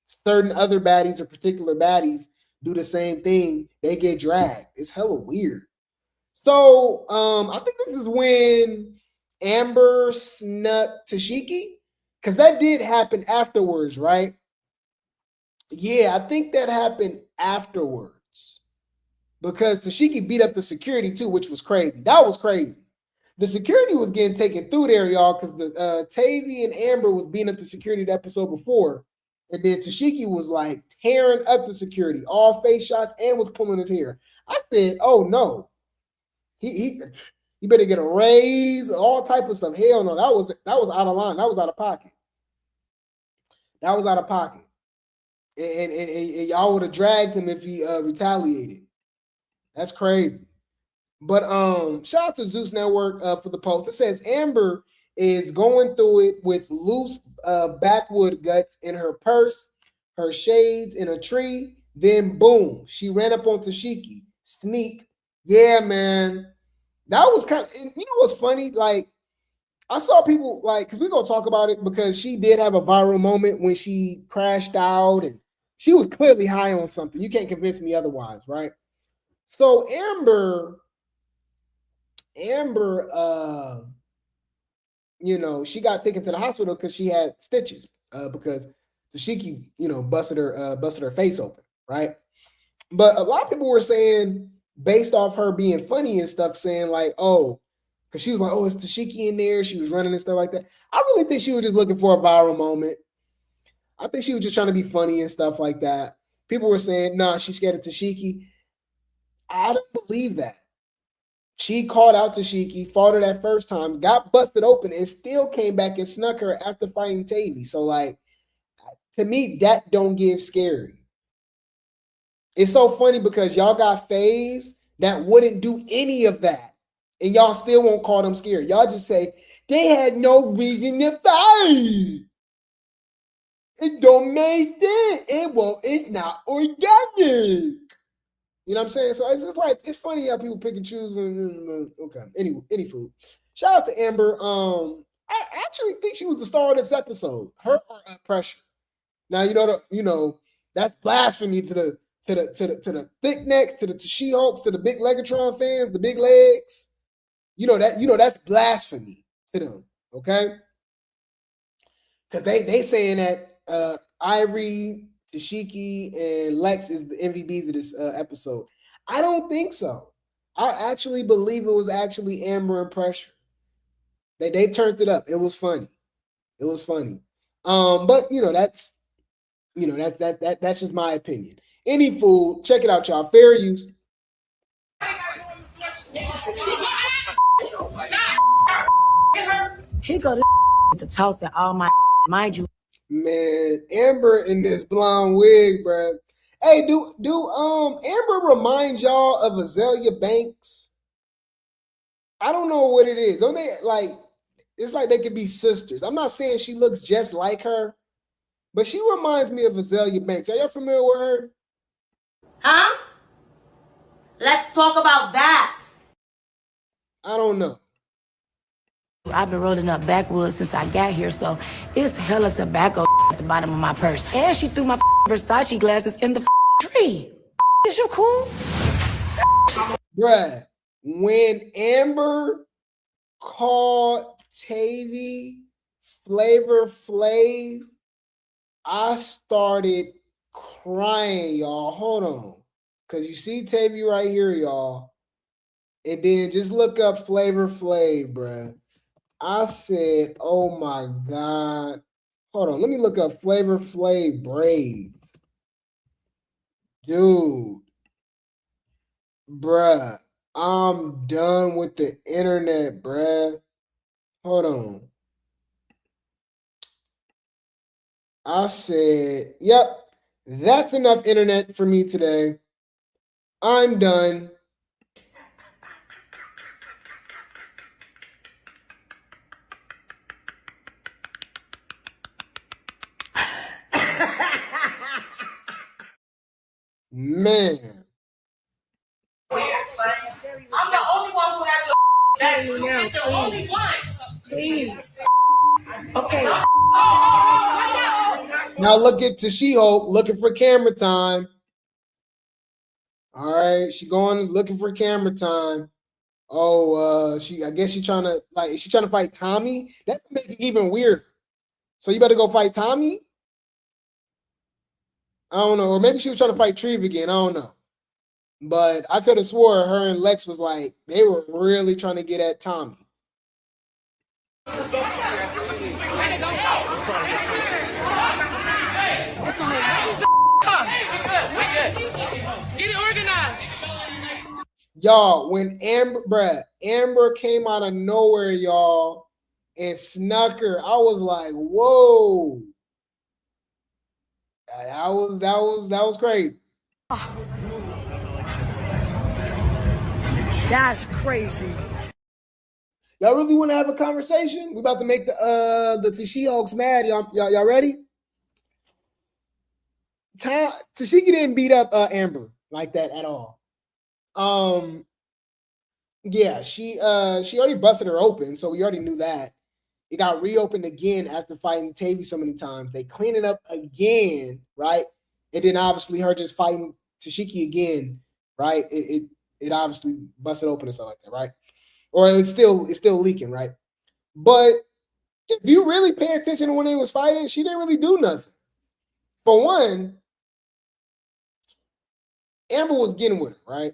certain other baddies or particular baddies do the same thing, they get dragged. It's hella weird. So I think this is when Amber snuck Tashiki, because that did happen afterwards, right? Yeah, I think that happened afterwards because Tashiki beat up the security too, which was crazy. That was crazy. The security was getting taken through there, y'all, because the Tavy and Amber was beating up the security the episode before, and then Tashiki was like tearing up the security, all face shots, and was pulling his hair. I said, "Oh no, he better get a raise, all type of stuff." Hell no, that was out of line. That was out of pocket. That was out of pocket, and y'all would have dragged him if he retaliated. That's crazy. But shout out to Zeus Network for the post. It says Amber is going through it with loose backwood guts in her purse, her shades in a tree. Then boom, she ran up on Tashiki. Sneak. Yeah, man. That was kind of, you know what's funny? Like, I saw people like, because we're gonna talk about it because she did have a viral moment when she crashed out and she was clearly high on something. You can't convince me otherwise, right? So Amber, she got taken to the hospital because she had stitches because Tashiki, busted her face open, right? But a lot of people were saying, based off her being funny and stuff, saying like, oh, because she was like, oh, it's Tashiki in there. She was running and stuff like that. I really think she was just looking for a viral moment. I think she was just trying to be funny and stuff like that. People were saying, nah, she's scared of Tashiki. I don't believe that. She called out Tashiki, fought her that first time, got busted open, and still came back and snuck her after fighting Tavy. So, like, to me, that don't give scary. It's so funny because y'all got faves that wouldn't do any of that, and y'all still won't call them scary. Y'all just say, they had no reason to fight. It don't make sense. It's not organic. You know what I'm saying? So it's just like, it's funny how people pick and choose when, okay. Any food. Shout out to Amber. I actually think she was the star of this episode. Her pressure. Now that's blasphemy to the thick necks, to the She-Hulks, to the big Legatron fans, the big legs. That's blasphemy to them. Okay? Because they saying that Ivory, Tashiki, and Lex is the MVPs of this episode. I don't think so. I actually believe it was actually Amber and Pressure. They turned it up. It was funny. It was funny. But that's just my opinion. Any food, check it out, y'all. Fair use. He go to toss at all my mind you. Man, Amber in this blonde wig, bro. Hey, do Amber remind y'all of Azalea Banks? I don't know what it is. Don't they like? It's like they could be sisters. I'm not saying she looks just like her, but she reminds me of Azalea Banks. Are y'all familiar with her? Huh? Let's talk about that. I don't know. I've been rolling up backwoods since I got here, so it's hella tobacco at the bottom of my purse. And she threw my Versace glasses in the tree. Is you cool? Bruh, when Amber called Tavy Flavor Flav, I started crying, y'all. Hold on. Because you see Tavy right here, y'all. And then just look up Flavor Flav, bruh. I said, oh my God. Hold on. Let me look up Flavor Flav Brave. Dude. Bruh. I'm done with the internet, bruh. Hold on. I said, yep, that's enough internet for me today. I'm done. Man. I'm the only one who has a back. You're the only one. Please. Okay. Now look at She-Hulk looking for camera time. All right, she going looking for camera time. Oh, I guess she's trying to fight Tommy. That's making it even weirder. So you better go fight Tommy? I don't know. Or maybe she was trying to fight Treve again. I don't know. But I could have swore her and Lex was like, they were really trying to get at Tommy. Get it organized. Y'all, when Amber came out of nowhere, y'all, and snuck her, I was like, whoa. That was crazy. That's crazy. Y'all really want to have a conversation? We about to make the She-Hulks mad. Y'all ready? Tashiki didn't beat up Amber like that at all. Yeah, she already busted her open, so we already knew that. It got reopened again after fighting Tavy so many times. They cleaned it up again, right? And then obviously her just fighting Tashiki again, right? It obviously busted open and stuff like that, right? Or it's still leaking, right? But if you really pay attention to when they was fighting, she didn't really do nothing. For one, Amber was getting with her, right?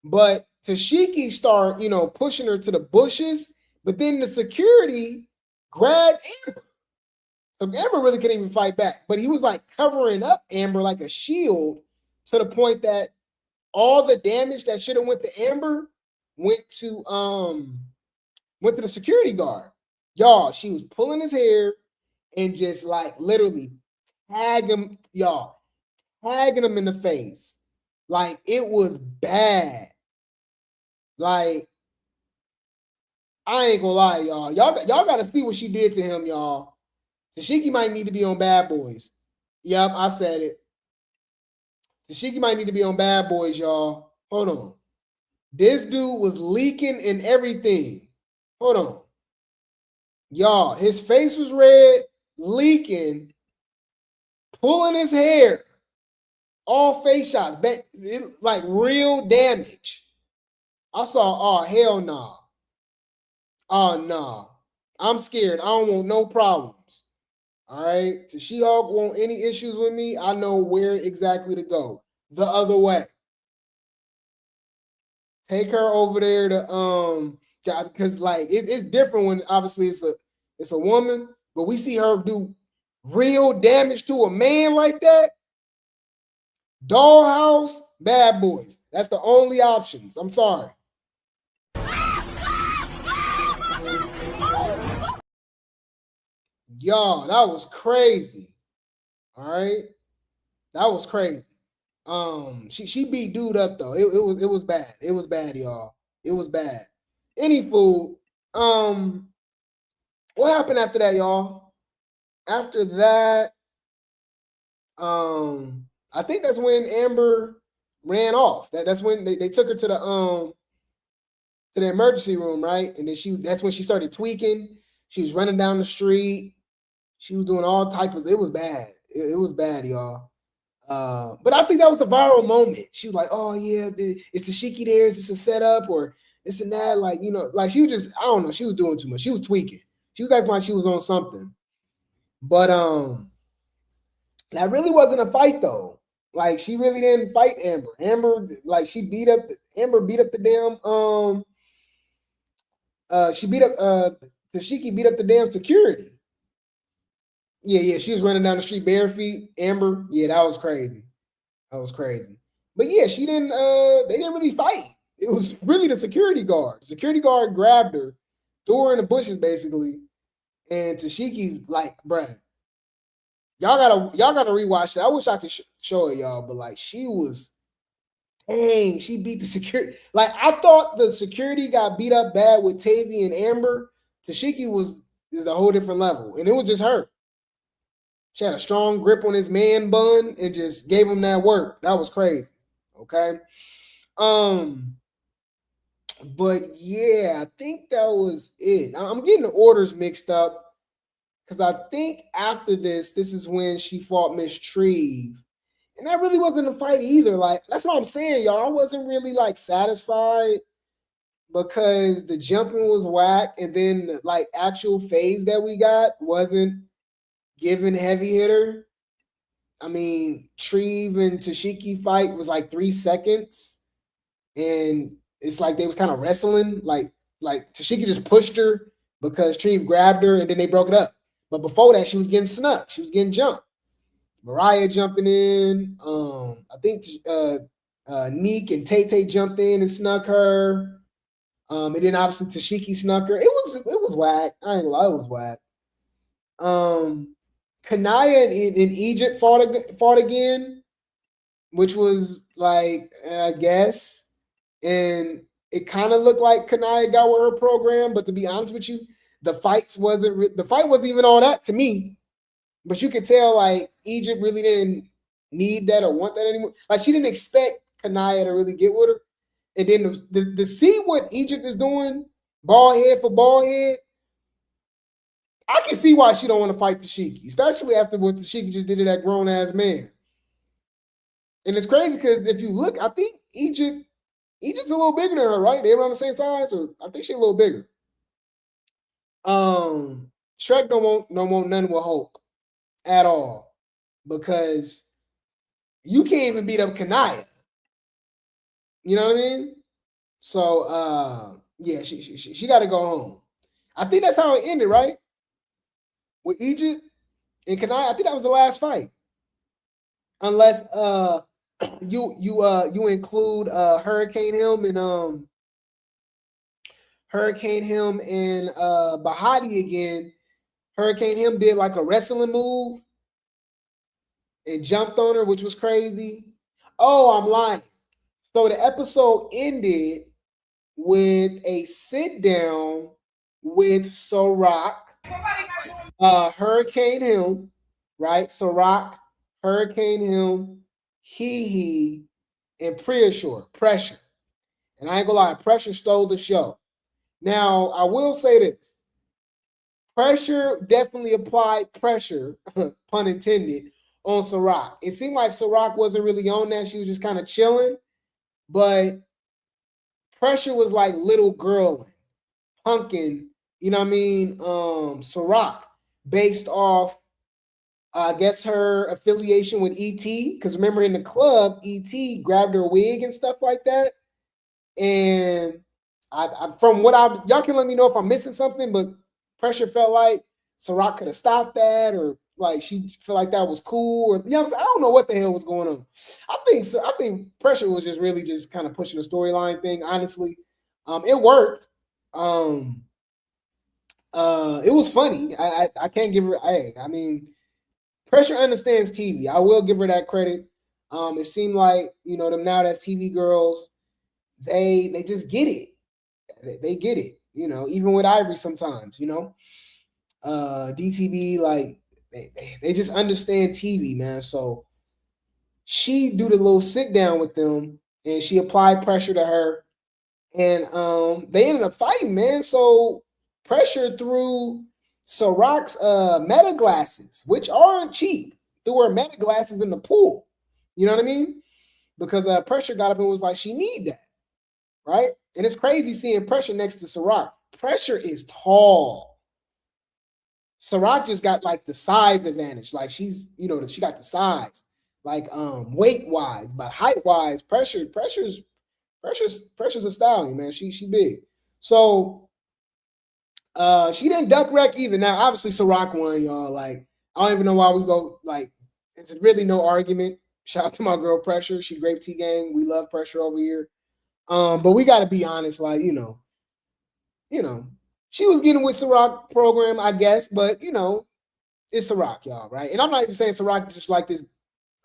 But Tashiki started, pushing her to the bushes, but then the security grabbed Amber. So Amber really couldn't even fight back. But he was like covering up Amber like a shield to the point that all the damage that should have went to Amber went to the security guard. Y'all, she was pulling his hair and just like literally tagging him in the face. Like it was bad. Like, I ain't gonna lie, y'all. Y'all gotta see what she did to him, y'all. Tashiki might need to be on Bad Boys. Yep, I said it. Tashiki might need to be on Bad Boys, y'all. Hold on. This dude was leaking and everything. Hold on. Y'all, his face was red, leaking, pulling his hair. All face shots. Like real damage. I saw, oh, hell no. Nah. Oh, no. Nah. I'm scared. I don't want no problems. All right? To She-Hulk want any issues with me, I know where exactly to go. The other way. Take her over there to, because like, it's different when obviously it's a woman, but we see her do real damage to a man like that. Dollhouse, Bad Boys. That's the only options. I'm sorry. Y'all, that was crazy. All right, that was crazy. She beat dude up though. It was bad. It was bad, y'all. It was bad. Anywho, what happened after that, y'all? After that, I think that's when Amber ran off. That's when they took her to the emergency room, right? And then that's when she started tweaking. She was running down the street. She was doing all types of. It was bad. It was bad, y'all. But I think that was a viral moment. She was like, "Oh yeah, it's the Shiki there. Is this a setup or this and that?" Like like she was just, I don't know. She was doing too much. She was tweaking. She was acting like she was on something. But that really wasn't a fight though. Like she really didn't fight Amber. Amber, like Amber beat up the damn Tashiki beat up the damn security. Yeah, she was running down the street bare feet. Amber, yeah, that was crazy. That was crazy. But yeah, they didn't really fight. It was really the security guard. The security guard grabbed her, threw her in the bushes basically. And Tashiki, like, bruh, y'all gotta rewatch it. I wish I could show it, y'all, but like she beat the security. Like I thought the security got beat up bad with Tavy and Amber. Tashiki is a whole different level, and it was just her. She had a strong grip on his man bun and just gave him that work. That was crazy. Okay. But yeah, I think that was it. I'm getting the orders mixed up because I think after this is when she fought Miss Treve. And that really wasn't a fight either. Like, that's what I'm saying, y'all. I wasn't really like satisfied because the jumping was whack, and then the, like, actual phase that we got wasn't given heavy hitter. I mean, Treve and Tashiki fight was like 3 seconds, and it's like they was kind of wrestling. Like Tashiki just pushed her because Treve grabbed her, and then they broke it up. But before that, she was getting snuck. She was getting jumped. Mariah jumping in. I think Neek and Tay jumped in and snuck her. And then obviously Tashiki snuck her. It was whack. I ain't gonna lie, it was whack. Kanaya in Egypt fought again, which was like, I guess, and it kind of looked like Kanaya got with her program. But to be honest with you, the fight wasn't even all that to me. But you could tell like Egypt really didn't need that or want that anymore. Like, she didn't expect Kanaya to really get with her. And then to see what Egypt is doing, ball head for ball head, I can see why she don't want to fight Tashiki, especially after what Tashiki just did to that grown ass man. And it's crazy because if you look, I think Egypt's a little bigger than her, right? They around the same size, or I think she's a little bigger. Shrek don't want nothing with Hulk at all, because you can't even beat up Kanaya. You know what I mean? So yeah, she got to go home. I think that's how it ended, right? With Egypt and Kanaya. I think that was the last fight, unless you include Hurricane Him and Bahati again. Hurricane Him did like a wrestling move and jumped on her, which was crazy. Oh, I'm lying. So the episode ended with a sit down with Sorak, Hurricane Him, right? Sorak, Hurricane Him, Hee, and Pressure. And I ain't gonna lie, Pressure stole the show. Now, I will say this. Pressure definitely applied pressure, pun intended, on Sorak. It seemed like Sorak wasn't really on that. She was just kind of chilling. But Pressure was like little girl, punkin', you know what I mean? Sorak, based off, I guess, her affiliation with E.T. Because remember, in the club, E.T. grabbed her wig and stuff like that. And y'all can let me know if I'm missing something, but Pressure felt like Sorak could have stopped that, or like she felt like that was cool, or you know what I'm saying? I don't know what the hell was going on. I think Pressure was just really just kind of pushing the storyline thing, honestly. It worked. It was funny. I can't give her. I mean, Pressure understands TV. I will give her that credit. It seemed like, you know, them Now That's TV girls, they just get it. They get it. You know, even with Ivory sometimes, you know, DTV, like they just understand TV, man. So she do the little sit down with them, and she applied pressure to her, and they ended up fighting, man. So Pressure threw Sorak's meta glasses, which aren't cheap, threw her meta glasses in the pool. You know what I mean? Because Pressure got up and was like, she need that, right? And it's crazy seeing Pressure next to Sorak. Pressure is tall. Sorak just got like the size advantage. Like she's, you know, she got the size. Like weight wise, but height wise, pressure's a stallion, man. She big. So she didn't duck wreck either. Now, obviously, Sorak won, y'all. Like, I don't even know why we go, like, it's really no argument. Shout out to my girl Pressure. She Grape Tea gang. We love Pressure over here. But we got to be honest, like, you know, she was getting with Sorak program, I guess, but, you know, it's Sorak, y'all, right? And I'm not even saying Sorak is just like this,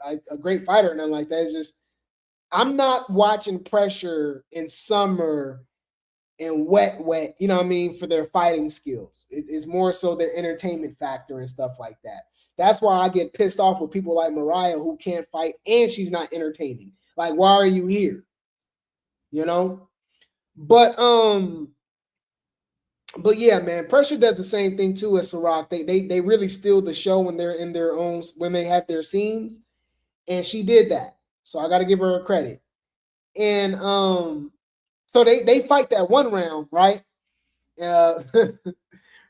like a great fighter or nothing like that. It's just, I'm not watching Pressure in summer and wet, you know what I mean, for their fighting skills. It's more so their entertainment factor and stuff like that. That's why I get pissed off with people like Mariah who can't fight and she's not entertaining. Like, why are you here? You know? But yeah, man, Pressure does the same thing too as Ciroc. They really steal the show when they're in their own, when they have their scenes. And she did that. So I gotta give her a credit. And so they fight that one round, right?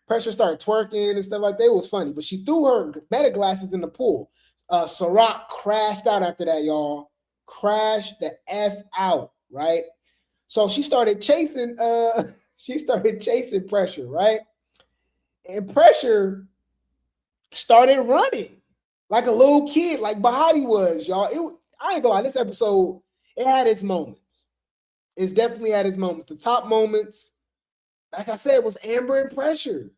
Pressure started twerking and stuff like that. It was funny, but she threw her meta glasses in the pool. Ciroc crashed out after that, y'all. Crashed the F out, right? So she started chasing Pressure, right? And Pressure started running like a little kid, like Bahati was, y'all. I ain't gonna lie, this episode, it had its moments. It's definitely had its moments. The top moments, like I said, was Amber and Pressure.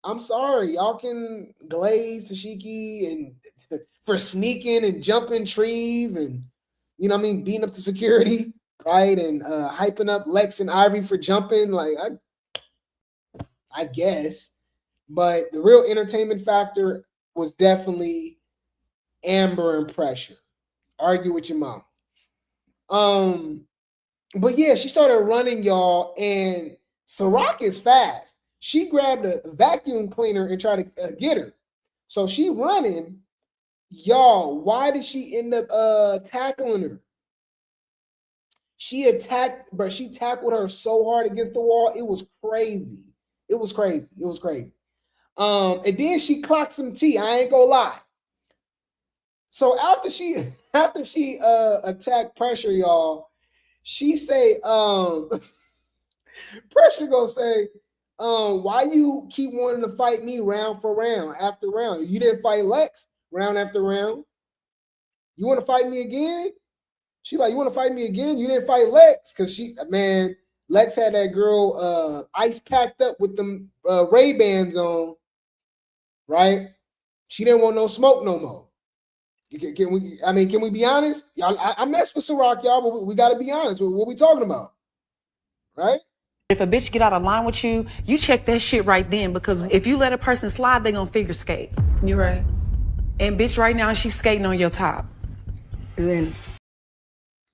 I'm sorry, y'all can glaze Tashiki and for sneaking and jumping Treve and, you know what I mean, beating up the security, right? And hyping up Lex and Ivory for jumping. Like, I guess. But the real entertainment factor was definitely Amber and Pressure. Argue with your mom. But yeah, she started running, y'all, and Ciroc is fast. She grabbed a vacuum cleaner and tried to get her. So she running. Y'all, why did she end up tackling her? She tackled her so hard against the wall. It was crazy. It was crazy. And then she clocked some tea. I ain't gonna lie. So after she attacked Pressure, y'all, she say, Pressure gonna say, why you keep wanting to fight me round for round after round? You didn't fight Lex round after round. You want to fight me again? She like, you want to fight me again? You didn't fight Lex because Lex had that girl ice packed up with them Ray-Bans on, right? She didn't want no smoke no more. Can we be honest? Y'all, I mess with Ciroc, y'all, but we got to be honest with what we talking about, right? If a bitch get out of line with you, you check that shit right then, because if you let a person slide, they gonna figure skate. You're right. And bitch, right now she's skating on your top. And then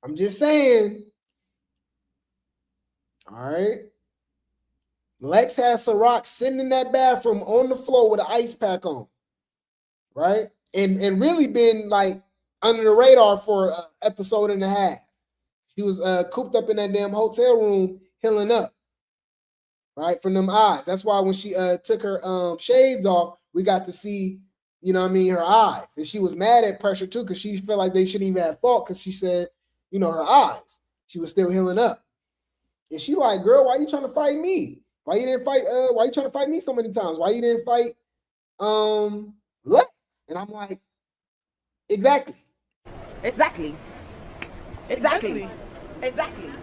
I'm just saying. All right. Lex has Ciroc sitting in that bathroom on the floor with an ice pack on, right? And really been like under the radar for an episode and a half. She was cooped up in that damn hotel room, healing up, right, from them eyes. That's why when she took her shades off, we got to see, you know what I mean, her eyes. And she was mad at Pressure too, because she felt like they shouldn't even have fault, because she said, you know, her eyes. She was still healing up. And she like, girl, why you trying to fight me? Why you didn't fight? Why you trying to fight me so many times? Why you didn't fight Lex? And I'm like, exactly.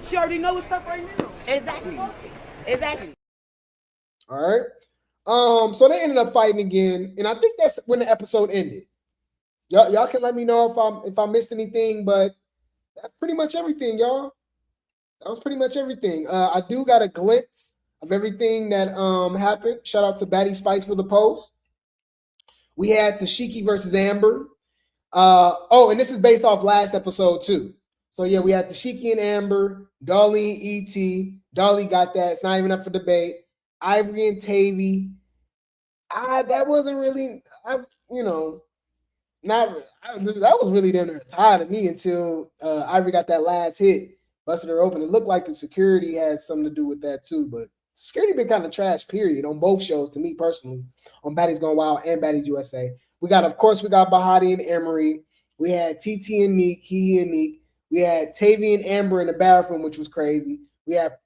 She already know what's up right now. Exactly. All right. So they ended up fighting again, and I think that's when the episode ended. Y'all can let me know if I missed anything, but that's pretty much everything, y'all. That was pretty much everything. I do got a glimpse of everything that happened. Shout out to Baddies Spice for the post. We had Tashiki versus Amber. And this is based off last episode too. So yeah, we had Tashiki and Amber, Dolly and E.T. Dolly got that. It's not even up for debate. Ivory and Tavy. That wasn't really, that was really them tired of me until Ivory got that last hit, busted her open. It looked like the security has something to do with that too, but security been kind of trash, period, on both shows to me personally, on Baddies Gone Wild and Baddies USA. We got Bahati and Emery. We had TT and Neek, Kiki and Neek. We had Tavy and Amber in the bathroom, which was crazy. We had,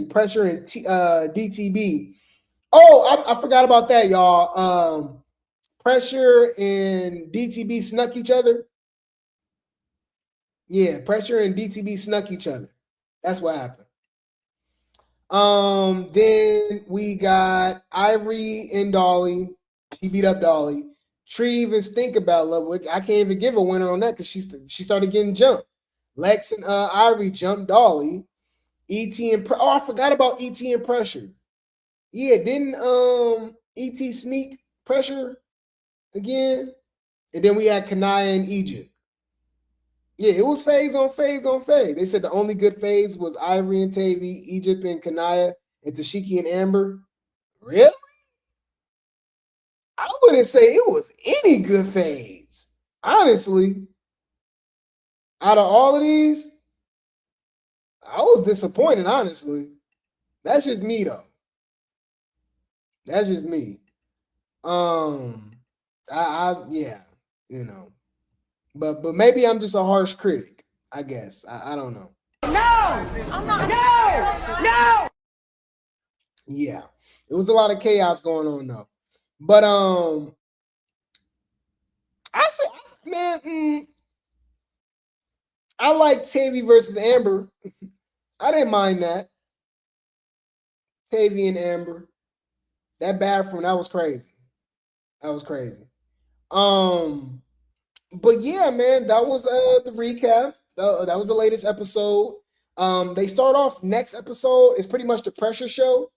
Pressure and DTB. Oh, I forgot about that, y'all. Pressure and DTB snuck each other. Yeah, Pressure and DTB snuck each other. That's what happened. Then we got Ivory and Dolly. She beat up Dolly. Treve and Stink About Love. I can't even give a winner on that because she started getting jumped. Lex and Ivory jumped Dolly. E.T. and I forgot about E.T. and Pressure. Yeah, didn't E.T. sneak Pressure again? And then we had Kanaya and Egypt. Yeah, it was phase on phase on phase. They said the only good phase was Ivory and Tavy, Egypt and Kanaya, and Tashiki and Amber. Really? I wouldn't say it was any good phase. Honestly, out of all of these, I was disappointed, honestly. That's just me though. That's just me. Yeah, you know. But maybe I'm just a harsh critic, I guess. I don't know. No! I'm not. No! Yeah. It was a lot of chaos going on though. But I say, man, I like Tavy versus Amber. I didn't mind that. Tavy and Amber. That bathroom, that was crazy. That was crazy. But yeah, man, that was the recap. That was the latest episode. They start off next episode. It's pretty much the pressure show.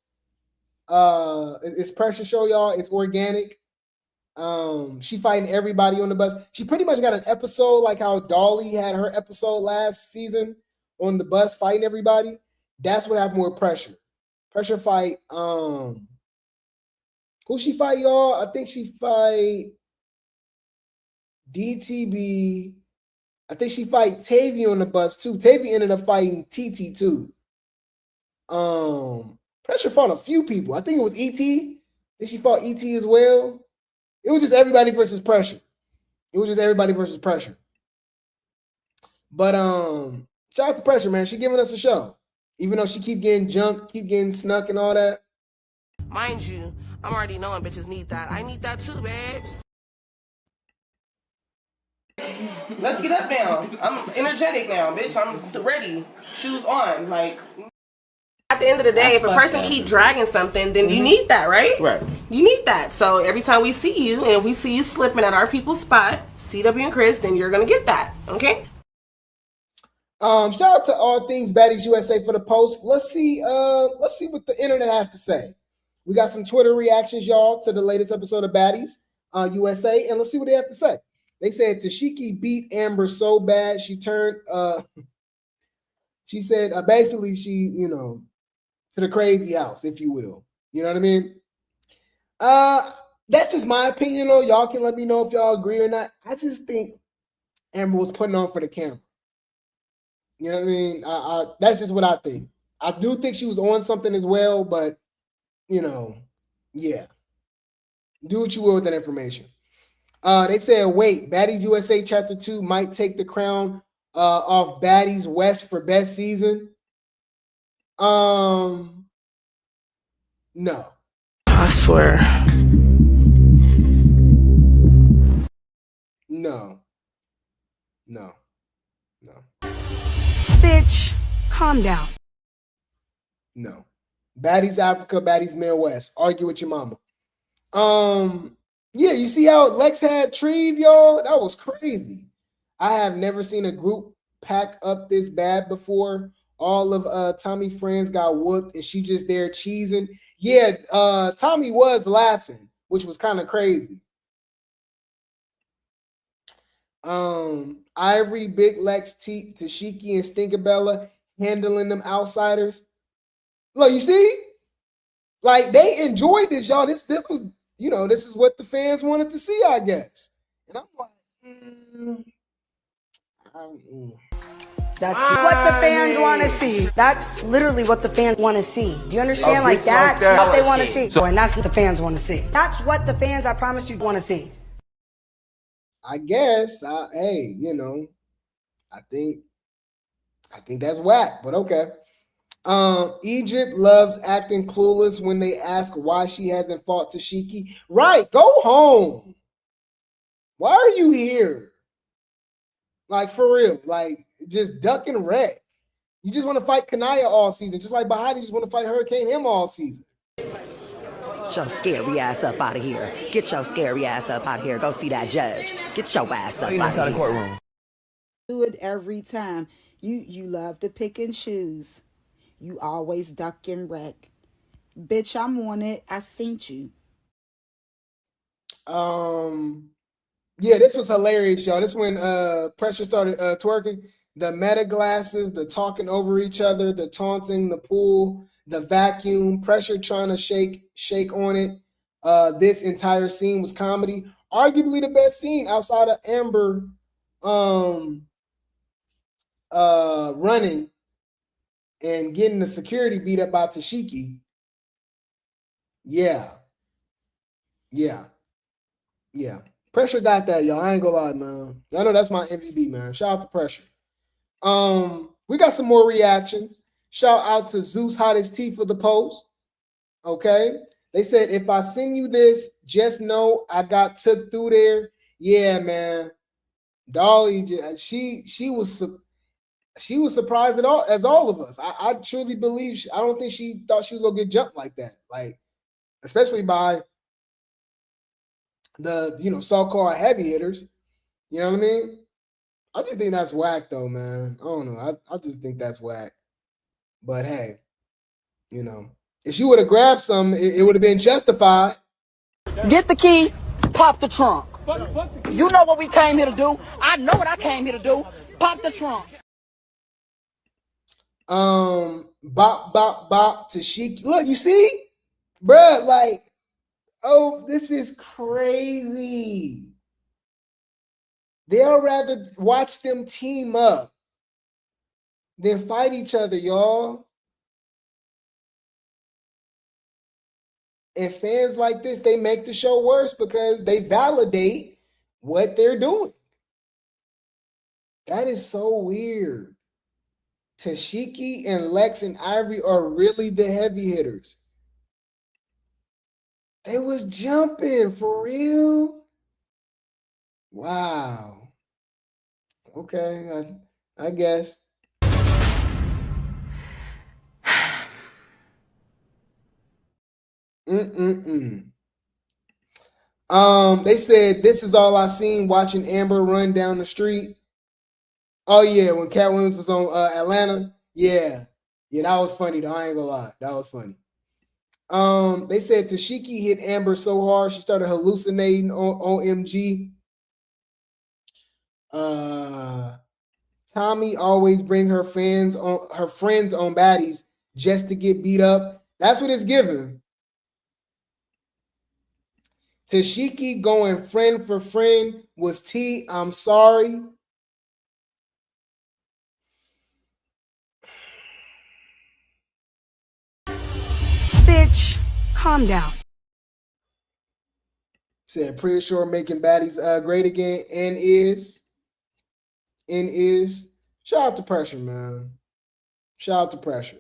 It's pressure show, y'all. It's organic. She fighting everybody on the bus. She pretty much got an episode like how Dolly had her episode last season on the bus fighting everybody. That's what happened with pressure. Pressure fight. Who she fight, y'all? I think she fight DTB. I think she fight Tavy on the bus too. Tavy ended up fighting TT too. Pressure fought a few people. I think it was ET. Then she fought ET as well. It was just everybody versus pressure. It was just everybody versus pressure. But shout out to Pressure, man. She giving us a show. Even though she keep getting jumped, keep getting snuck and all that. Mind you, I'm already knowing bitches need that. I need that too, babes. Let's get up now. I'm energetic now, bitch. I'm ready. Shoes on. Like, at the end of the day, if a person keep dragging something, then you need that, right? Right. You need that. So every time we see you, and if we see you slipping at our people's spot, CW and Chris, then you're gonna get that. Okay? Shout out to All Things Baddies USA for the post. Let's see what the internet has to say. We got some Twitter reactions, y'all, to the latest episode of Baddies USA, and let's see what they have to say. They said Tashiki beat Amber so bad she turned. She said basically she, to the crazy house, if you will. You know what I mean? That's just my opinion, though. Y'all can let me know if y'all agree or not. I just think Amber was putting on for the camera. You know what I mean? That's just what I think. I do think she was on something as well, but yeah. Do what you will with that information. They said, wait, Baddies USA Chapter 2 might take the crown off Baddies West for best season. No. I swear. No. Bitch, calm down. No. Baddies Africa, Baddies Midwest. Argue with your mama. Yeah, you see how Lex had Treve, y'all? That was crazy. I have never seen a group pack up this bad before. All of Tommy's friends got whooped, and she just there cheesing. Yeah, Tommy was laughing, which was kind of crazy. Ivory, Big Lex, Tashiki, and Stinkabella handling them outsiders. Look, you see? Like, they enjoyed this, y'all. This was, this is what the fans wanted to see, I guess. And I'm like, That's what the fans want to see. That's literally what the fans want to see. Do you understand? Like, that's what they want to see. And that's what the fans want to see. That's what the fans, I promise you, want to see. I guess, hey, I think that's whack, but okay. Egypt loves acting clueless when they ask why she hasn't fought Tashiki. Right, go home. Why are you here? Like, for real, like, just duck and wreck. You just want to fight Kanaya all season, just like Bahati just want to fight Hurricane him all season. Get your scary ass up out of here. Get your scary ass up out of here. Go see that judge. Get your ass up out of the courtroom. Do it every time. You love to pick and choose. You always duck and wreck. Bitch, I'm on it. I seen you. Yeah, this was hilarious, y'all. This when Pressure started twerking. The meta glasses, the talking over each other, the taunting, the pool, the vacuum, Pressure trying to shake on it. This entire scene was comedy. Arguably the best scene outside of Amber running and getting the security beat up by Tashiki. Yeah. Pressure got that, y'all. I ain't gonna lie, man. I know that's my MVP, man. Shout out to Pressure. We got some more reactions. Shout out to Zeus Hottest Tea for the post. Okay. They said, if I send you this, just know I got took through there. Yeah, man. Dolly, she was surprised as all of us. I truly believe I don't think she thought she was gonna get jumped like that. Like, especially by the so-called heavy hitters. You know what I mean? I just think that's whack though, man. I don't know. I just think that's whack. But hey, if she would have grabbed some, it would have been justified. Get the key, pop the trunk. You know what we came here to do. I know what I came here to do. Pop the trunk. Bop, bop, bop, Tashiki. Look, you see? Bruh, like, oh, this is crazy. They'll rather watch them team up than fight each other, y'all. And fans like this, they make the show worse because they validate what they're doing. That is so weird. Tashiki and Lex and Ivory are really the heavy hitters. They was jumping for real. Wow. Okay, I guess. They said this is all I seen watching Amber run down the street. Oh yeah, when Cat Williams was on Atlanta. Yeah, that was funny though. I ain't gonna lie, that was funny. They said Tashiki hit Amber so hard she started hallucinating on OMG. Tommy always bring her friends on Baddies just to get beat up. That's what it's given. Tashiki going friend for friend was T. I'm sorry. Bitch, calm down. Said pretty sure making Baddies great again and is. Shout out to Pressure, man. Shout out to Pressure.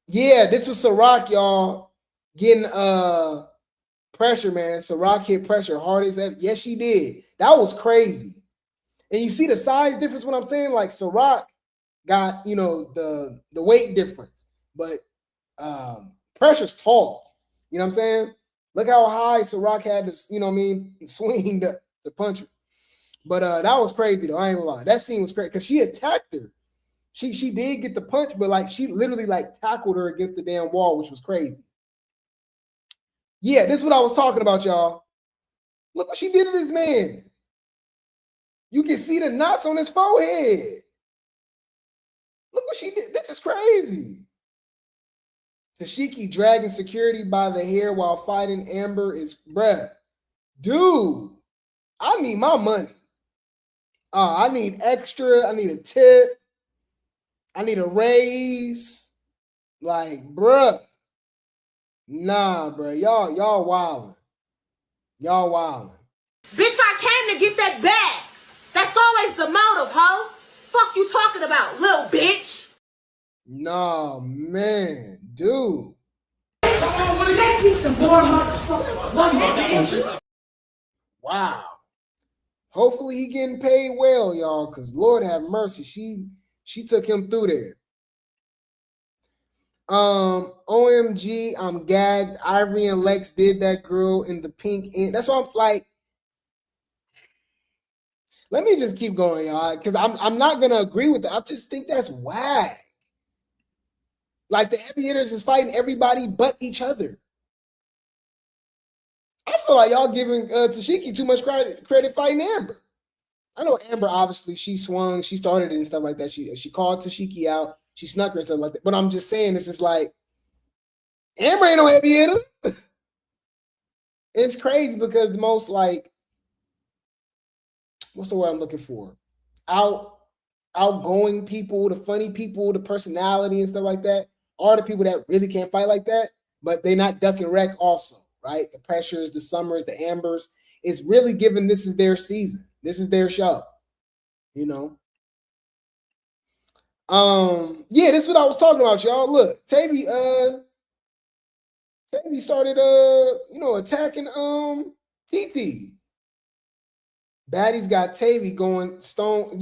Yeah, this was Ciroc, y'all, getting Pressure, man. Ciroc hit Pressure hard as ever. Yes, she did. That was crazy. And you see the size difference, what I'm saying? Like Ciroc got, the weight difference. But Pressure's tall. You know what I'm saying? Look how high Ciroc had to, swing to punch her. But that was crazy, though. I ain't gonna lie. That scene was crazy because she attacked her. She did get the punch, but like she literally like tackled her against the damn wall, which was crazy. Yeah, this is what I was talking about, y'all. Look what she did to this man. You can see the knots on his forehead. Look what she did. This is crazy. Tashiki dragging security by the hair while fighting Amber is, bruh, dude, I need my money. I need extra. I need a tip. I need a raise. Like, bruh. Nah, bruh. Y'all wildin'. Y'all wildin'. Bitch, I came to get that bag. That's always the motive, ho. Fuck you talking about, little bitch. Nah, man. Dude. Make me some more motherfuckers. Wow. Hopefully he getting paid well, y'all, because Lord have mercy. She took him through there. OMG, I'm gagged. Ivory and Lex did that girl in the pink ink. That's why I'm like, let me just keep going, y'all, because I'm not gonna agree with that. I just think that's whack. Like the heavy hitters is fighting everybody but each other. I feel like y'all giving Tashiki too much credit fighting Amber. I know Amber, obviously, she swung, she started it and stuff like that. She called Tashiki out, she snuck her and stuff like that. But I'm just saying, it's just like, Amber ain't no heavy hitter. It's crazy because the most, like, what's the word I'm looking for? Outgoing people, the funny people, the personality and stuff like that are the people that really can't fight like that, but they not duck and wreck also, right? The Pressures, the Summers, the Ambers. It's really given this is their season. This is their show, you know? Yeah, this is what I was talking about, y'all. Look, Tavy started attacking TT. Baddies got Tavy going stone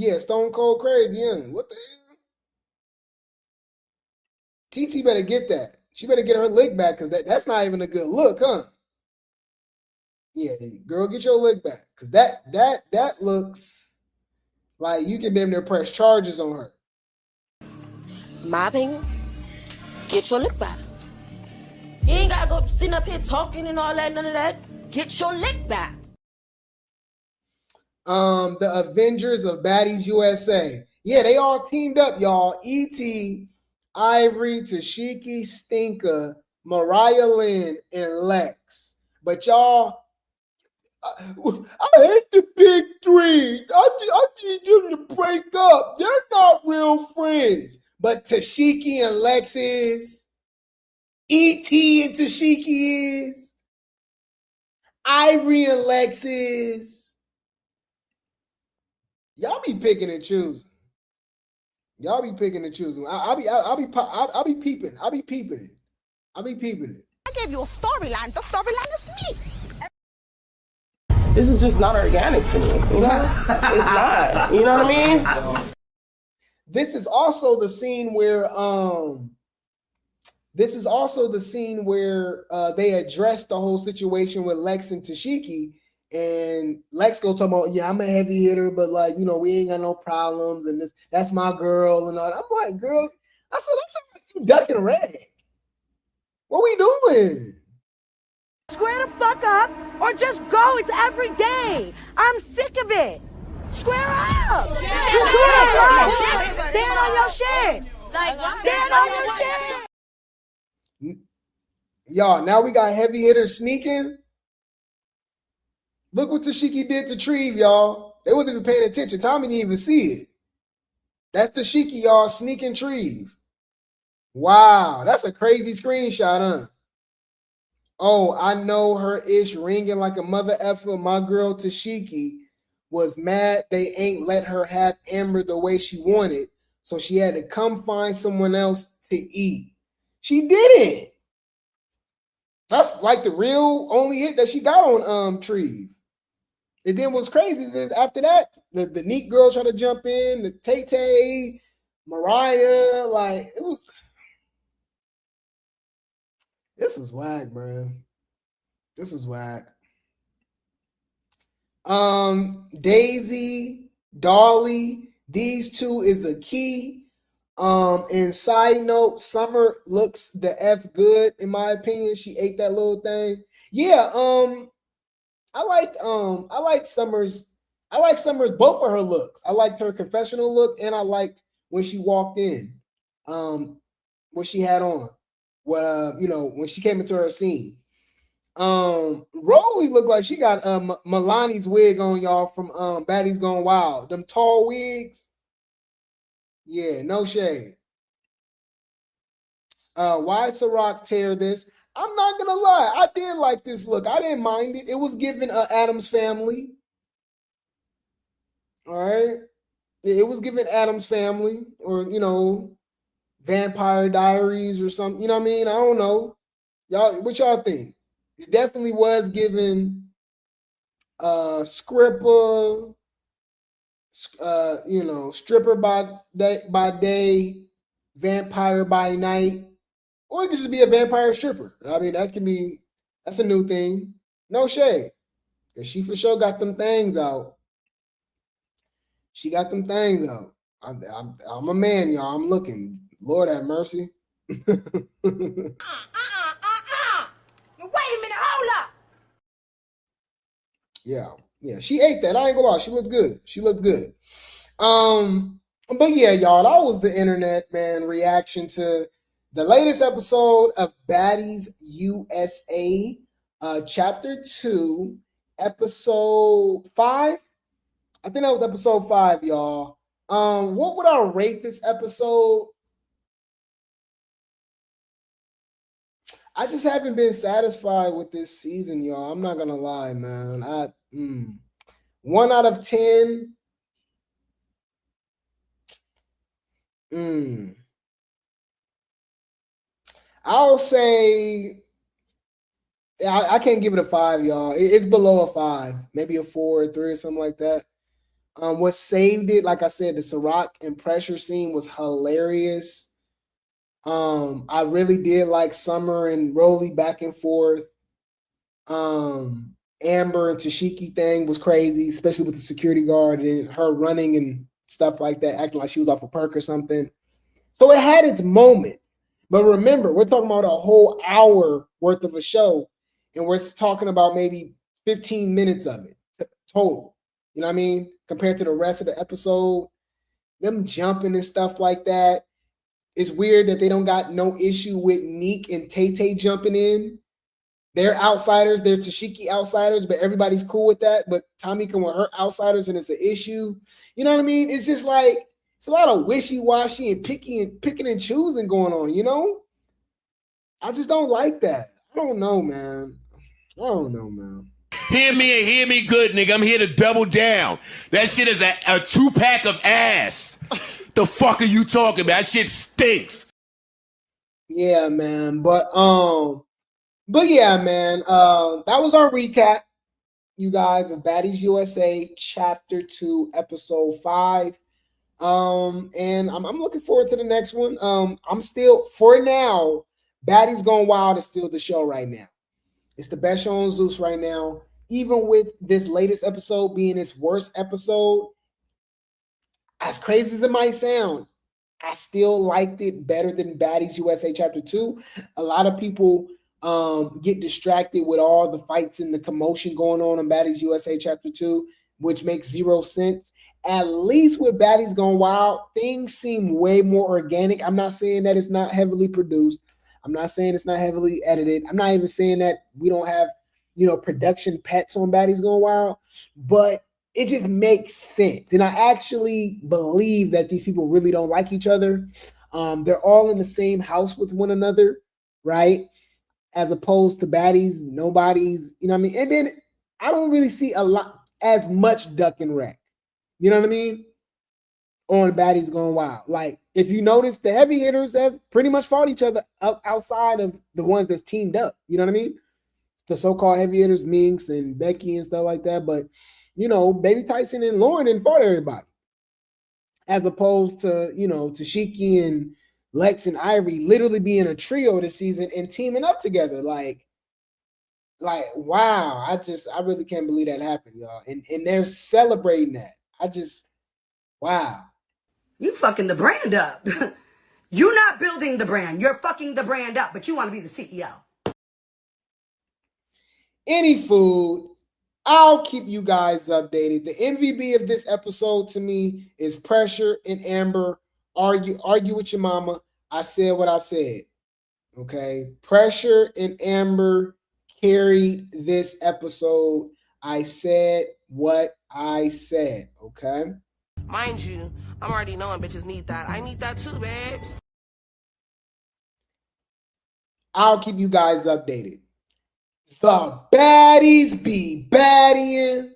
cold crazy. Yeah. What the hell? TT better get that. She better get her lick back because that's not even a good look, huh? Yeah, girl, get your lick back. Because that looks like you can damn near press charges on her. My opinion, get your lick back. You ain't gotta go sitting up here talking and all that, none of that. Get your lick back. The Avengers of Baddies USA. Yeah, they all teamed up, y'all. E.T., Ivory, Tashiki, Stinker, Mariah Lynn, and Lex. But y'all, I hate the big three. I need them to break up. They're not real friends. But Tashiki and Lex is. E.T. and Tashiki is. Ivory and Lex is. Y'all be picking and choosing. Y'all be picking and choosing. I'll be peeping. I'll be peeping it. I gave you a storyline. The storyline is me. This is just not organic to me. You know? It's not. You know what I mean? This is also the scene where they address the whole situation with Lex and Tashiki. And Lex goes talking about, yeah, I'm a heavy hitter, but like, you know, we ain't got no problems, and that's my girl and all that. I'm like, girls, I said, that's like you ducking rag. What we doing? Square the fuck up or just go. It's every day. I'm sick of it. Square up. Stand on your shit. Stand on your shit. Y'all, now we got heavy hitters sneaking. Look what Tashiki did to Treve, y'all. They wasn't even paying attention. Tommy didn't even see it. That's Tashiki, y'all, sneaking Treve. Wow, that's a crazy screenshot, huh? Oh, I know her ish ringing like a mother effer. My girl Tashiki was mad they ain't let her have Amber the way she wanted, so she had to come find someone else to eat. She didn't. That's like the real only hit that she got on Treve. And then what's crazy is after that, the neat girl tried to jump in, the Tay-Tay, Mariah, like this was whack, bro. This was whack. Daisy, Dolly, these two is a key. And side note, Summer looks the F good, in my opinion. She ate that little thing. Yeah, I like Summer's both of her looks. I liked her confessional look, and I liked when she walked in, what she had on. When she came into her scene. Rolly looked like she got Milani's wig on, y'all, from Baddies Gone Wild. Them tall wigs. Yeah, no shade. Why Ciroc tear this? I'm not gonna lie, I did like this look. I didn't mind it. It was giving Addams Family. All right, it was giving Addams Family, or Vampire Diaries or something. You know what I mean? I don't know. Y'all, what y'all think? It definitely was giving Scripper, stripper by day, vampire by night. Or it could just be a vampire stripper. I mean, that's a new thing. No shade. Because she for sure got them things out. She got them things out. I'm a man, y'all. I'm looking. Lord have mercy. Wait a minute, hold up. Yeah. She ate that. I ain't gonna lie. She looked good. But yeah, y'all, that was the internet, man, reaction to the latest episode of Baddies USA, chapter 2, episode 5. I think that was episode 5, y'all. What would I rate this episode? I just haven't been satisfied with this season, y'all. I'm not gonna lie, man. 1 out of 10. I'll say I can't give it a 5, y'all. It's below a 5, maybe a 4 or 3 or something like that. What saved it, like I said, the Ciroc and pressure scene was hilarious. I really did like Summer and Rolly back and forth. Amber and Tashiki thing was crazy, especially with the security guard and her running and stuff like that, acting like she was off a perk or something. So it had its moments. But remember, we're talking about a whole hour worth of a show, and we're talking about maybe 15 minutes of it total. You know what I mean? Compared to the rest of the episode, them jumping and stuff like that. It's weird that they don't got no issue with Neek and Tay jumping in. They're outsiders. They're Tashiki outsiders, but everybody's cool with that. But Tommy come with her outsiders, and it's an issue. You know what I mean? It's just like it's a lot of wishy-washy and picking and choosing going on, you know? I just don't like that. I don't know, man. Hear me and hear me good, nigga. I'm here to double down. That shit is a 2-pack of ass. The fuck are you talking about? That shit stinks. Yeah, man. But yeah, man. That was our recap, you guys, of Baddies USA Chapter 2, Episode 5. And I'm looking forward to the next one. I'm still, for now, Baddies Gone Wild is still the show right now. It's the best show on Zeus right now. Even with this latest episode being its worst episode, as crazy as it might sound, I still liked it better than Baddies USA Chapter 2. A lot of people get distracted with all the fights and the commotion going on in Baddies USA Chapter 2, which makes zero sense. At least with Baddies Gone Wild, things seem way more organic. I'm not saying that it's not heavily produced. I'm not saying it's not heavily edited. I'm not even saying that we don't have, production pets on Baddies Gone Wild, but it just makes sense. And I actually believe that these people really don't like each other. They're all in the same house with one another, right? As opposed to Baddies, nobody's, you know what I mean? And then I don't really see as much duck and wreck. You know what I mean? On Baddies Gone Wild. Like, if you notice, the heavy hitters have pretty much fought each other outside of the ones that's teamed up. You know what I mean? The so-called heavy hitters, Minx and Becky and stuff like that. But, Baby Tyson and Lauren didn't fought everybody. As opposed to, Tashiki and Lex and Ivory literally being a trio this season and teaming up together. Like, wow. I really can't believe that happened, y'all. And they're celebrating that. Wow. You fucking the brand up. You're not building the brand. You're fucking the brand up, but you want to be the CEO. Any food, I'll keep you guys updated. The MVP of this episode to me is Pressure and Amber. Argue with your mama. I said what I said. Okay. Pressure and Amber carried this episode. I said what I said. Okay. Mind you, I'm already knowing bitches need that. I need that too, babes. I'll keep you guys updated. The baddies be baddying.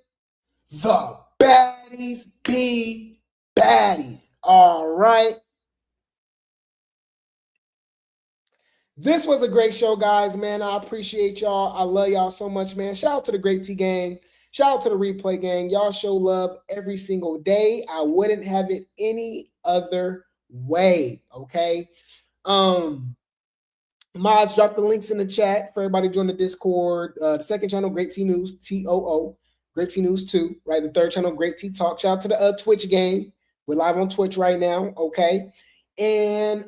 The baddies be baddying. All right. This was a great show, guys, man. I appreciate y'all. I love y'all so much, man. Shout out to the Grape Tea gang. Shout out to the Replay gang. Y'all show love every single day. I wouldn't have it any other way, okay? Mods, drop the links in the chat for everybody join the Discord. The second channel, Grape Tea News, TOO. Grape Tea News 2, right? The third channel, Grape Tea Talk. Shout out to the Twitch gang. We're live on Twitch right now, okay? And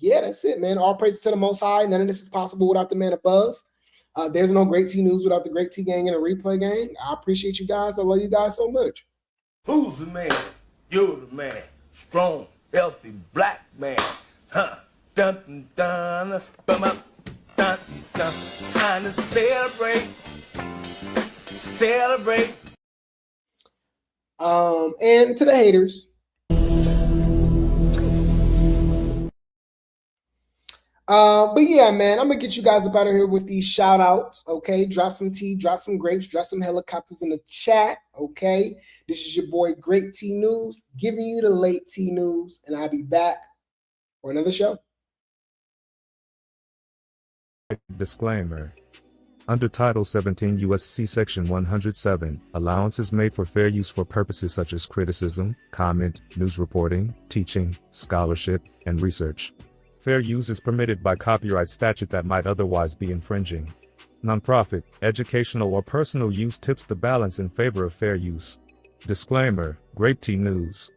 yeah, that's it, man. All praises to the Most High. None of this is possible without the man above. There's no Grape Tea News without the Grape Tea Gang and the Replay Gang. I appreciate you guys. I love you guys so much. Who's the man? You're the man. Strong, healthy, black man. Huh? Dun dun dun. Bum up. Dun dun. Time to celebrate. Celebrate. And to the haters. But yeah, man, I'm gonna get you guys up out of here with these shout outs. Okay, drop some tea, drop some grapes, drop some helicopters in the chat. Okay, this is your boy Grape Tea News giving you the late tea news, and I'll be back for another show. Disclaimer. Under Title 17 U.S.C. Section 107, allowance is made for fair use for purposes such as criticism, comment, news reporting, teaching, scholarship, and research. Fair use is permitted by copyright statute that might otherwise be infringing. Nonprofit, educational, or personal use tips the balance in favor of fair use. Disclaimer, Grape Tea News.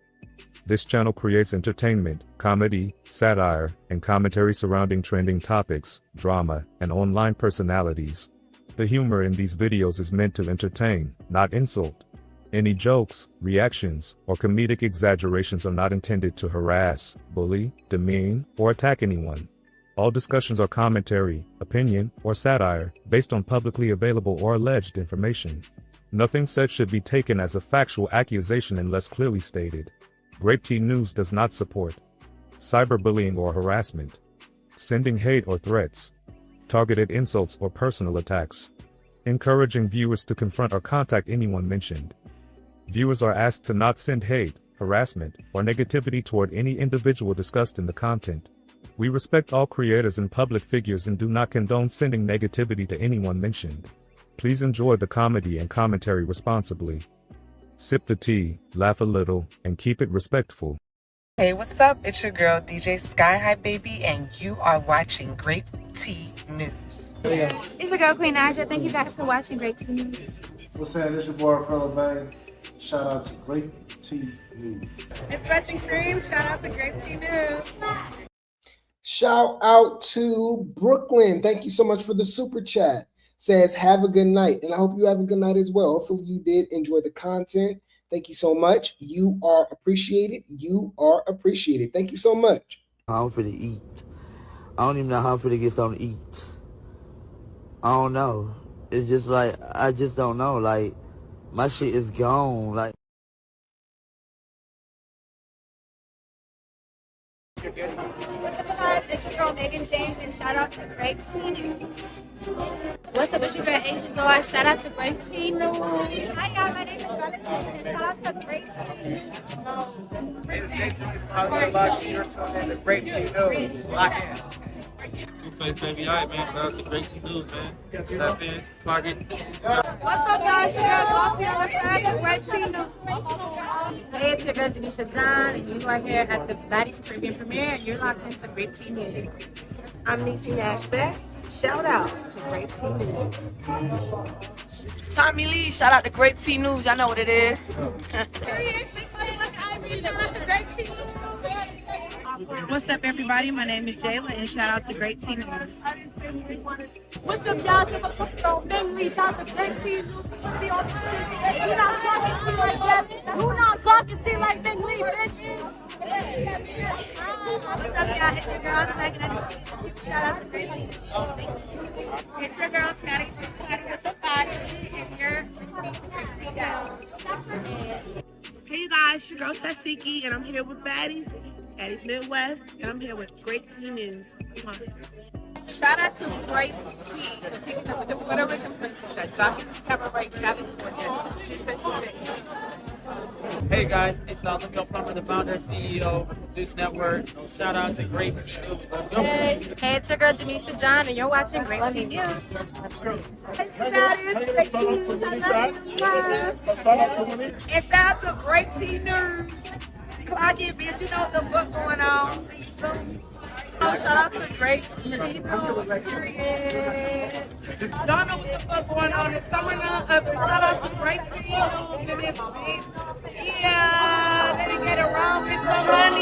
This channel creates entertainment, comedy, satire, and commentary surrounding trending topics, drama, and online personalities. The humor in these videos is meant to entertain, not insult. Any jokes, reactions, or comedic exaggerations are not intended to harass, bully, demean, or attack anyone. All discussions are commentary, opinion, or satire, based on publicly available or alleged information. Nothing said should be taken as a factual accusation unless clearly stated. Grape Tea News does not support cyberbullying or harassment, sending hate or threats, targeted insults or personal attacks, encouraging viewers to confront or contact anyone mentioned. Viewers are asked to not send hate, harassment, or negativity toward any individual discussed in the content. We respect all creators and public figures and do not condone sending negativity to anyone mentioned. Please enjoy the comedy and commentary responsibly. Sip the tea, laugh a little, and keep it respectful. Hey, what's up? It's your girl, DJ Sky High Baby, and you are watching Grape Tea News. It's your girl, Queen Naja. Thank you guys for watching Grape Tea News. What's up? It's your boy, Fro Bang. Shout out to Grape Tea News. It's Russian Cream. Shout out to Grape Tea News. Shout out to Brooklyn. Thank you so much for the super chat. Says, have a good night. And I hope you have a good night as well. Hopefully you did enjoy the content. Thank you so much. You are appreciated. You are appreciated. Thank you so much. I'm finna eat. I don't even know how I'm finna get something to eat. I don't know. It's just like, I just don't know. Like, my shit is gone. Like, What's up, guys? It's your girl, Megan James, and shout out to Grape Tea News. What's up? It's your girl, Asian Girl. Shout out to Grape Tea News. Hi, y'all. My name is Valentine, and shout out to Grape Tea News. You're tuned in to Grape Tea News. Lock in. Two-Face baby, all right, man. Shout out to Grape Tea News, man. Tap in, clock it. What's up, y'all? It's your girl, Coffee, and shout out to Grape Tea News. Hey, it's your girl, Janisha John, and you are here at the Baddies Caribbean premiere, and you're locked into Grape Tea News. I'm Niecy Nash Betts. Shout out to Grape Tea News. This is Tommy Lee. Shout out to Grape Tea News. Y'all know what it is. What's up, everybody? My name is Jayla, and shout out to Grape Tea News. What's up, y'all? From Bingley, shout out to Grape Tea News. Be on the shit. You not talking to like that. You not talking to like Bingley, bitch. What's up, y'all? It's your girl, Megan. Shout out to Grape Tea. It's your girl, Scotty with the Baddies, and you're listening to Grape Tea News. Hey, you guys, your girl Tessiki, and I'm here with Baddies, Baddies Midwest, and I'm here with Grape Tea News. Come on. Shout out to Grape Tea for taking up with the Puerto Rican princess at Johnson Cabaret, California. 666. Hey guys, it's Lucio Plummer, the founder and CEO of Zeus Network. Shout out to Grape Tea News. Let's go. Hey, it's your girl, Janisha John, and you're watching Grape Tea News. And shout out to Grape Tea News. Clock it, bitch. You know what the fuck going on. See you soon. Shout out to Grape Tea News. Y'all know what the fuck going on. It's summer none other. Shout out to Grape Tea News and this bitch. Yeah, let it get around with some money.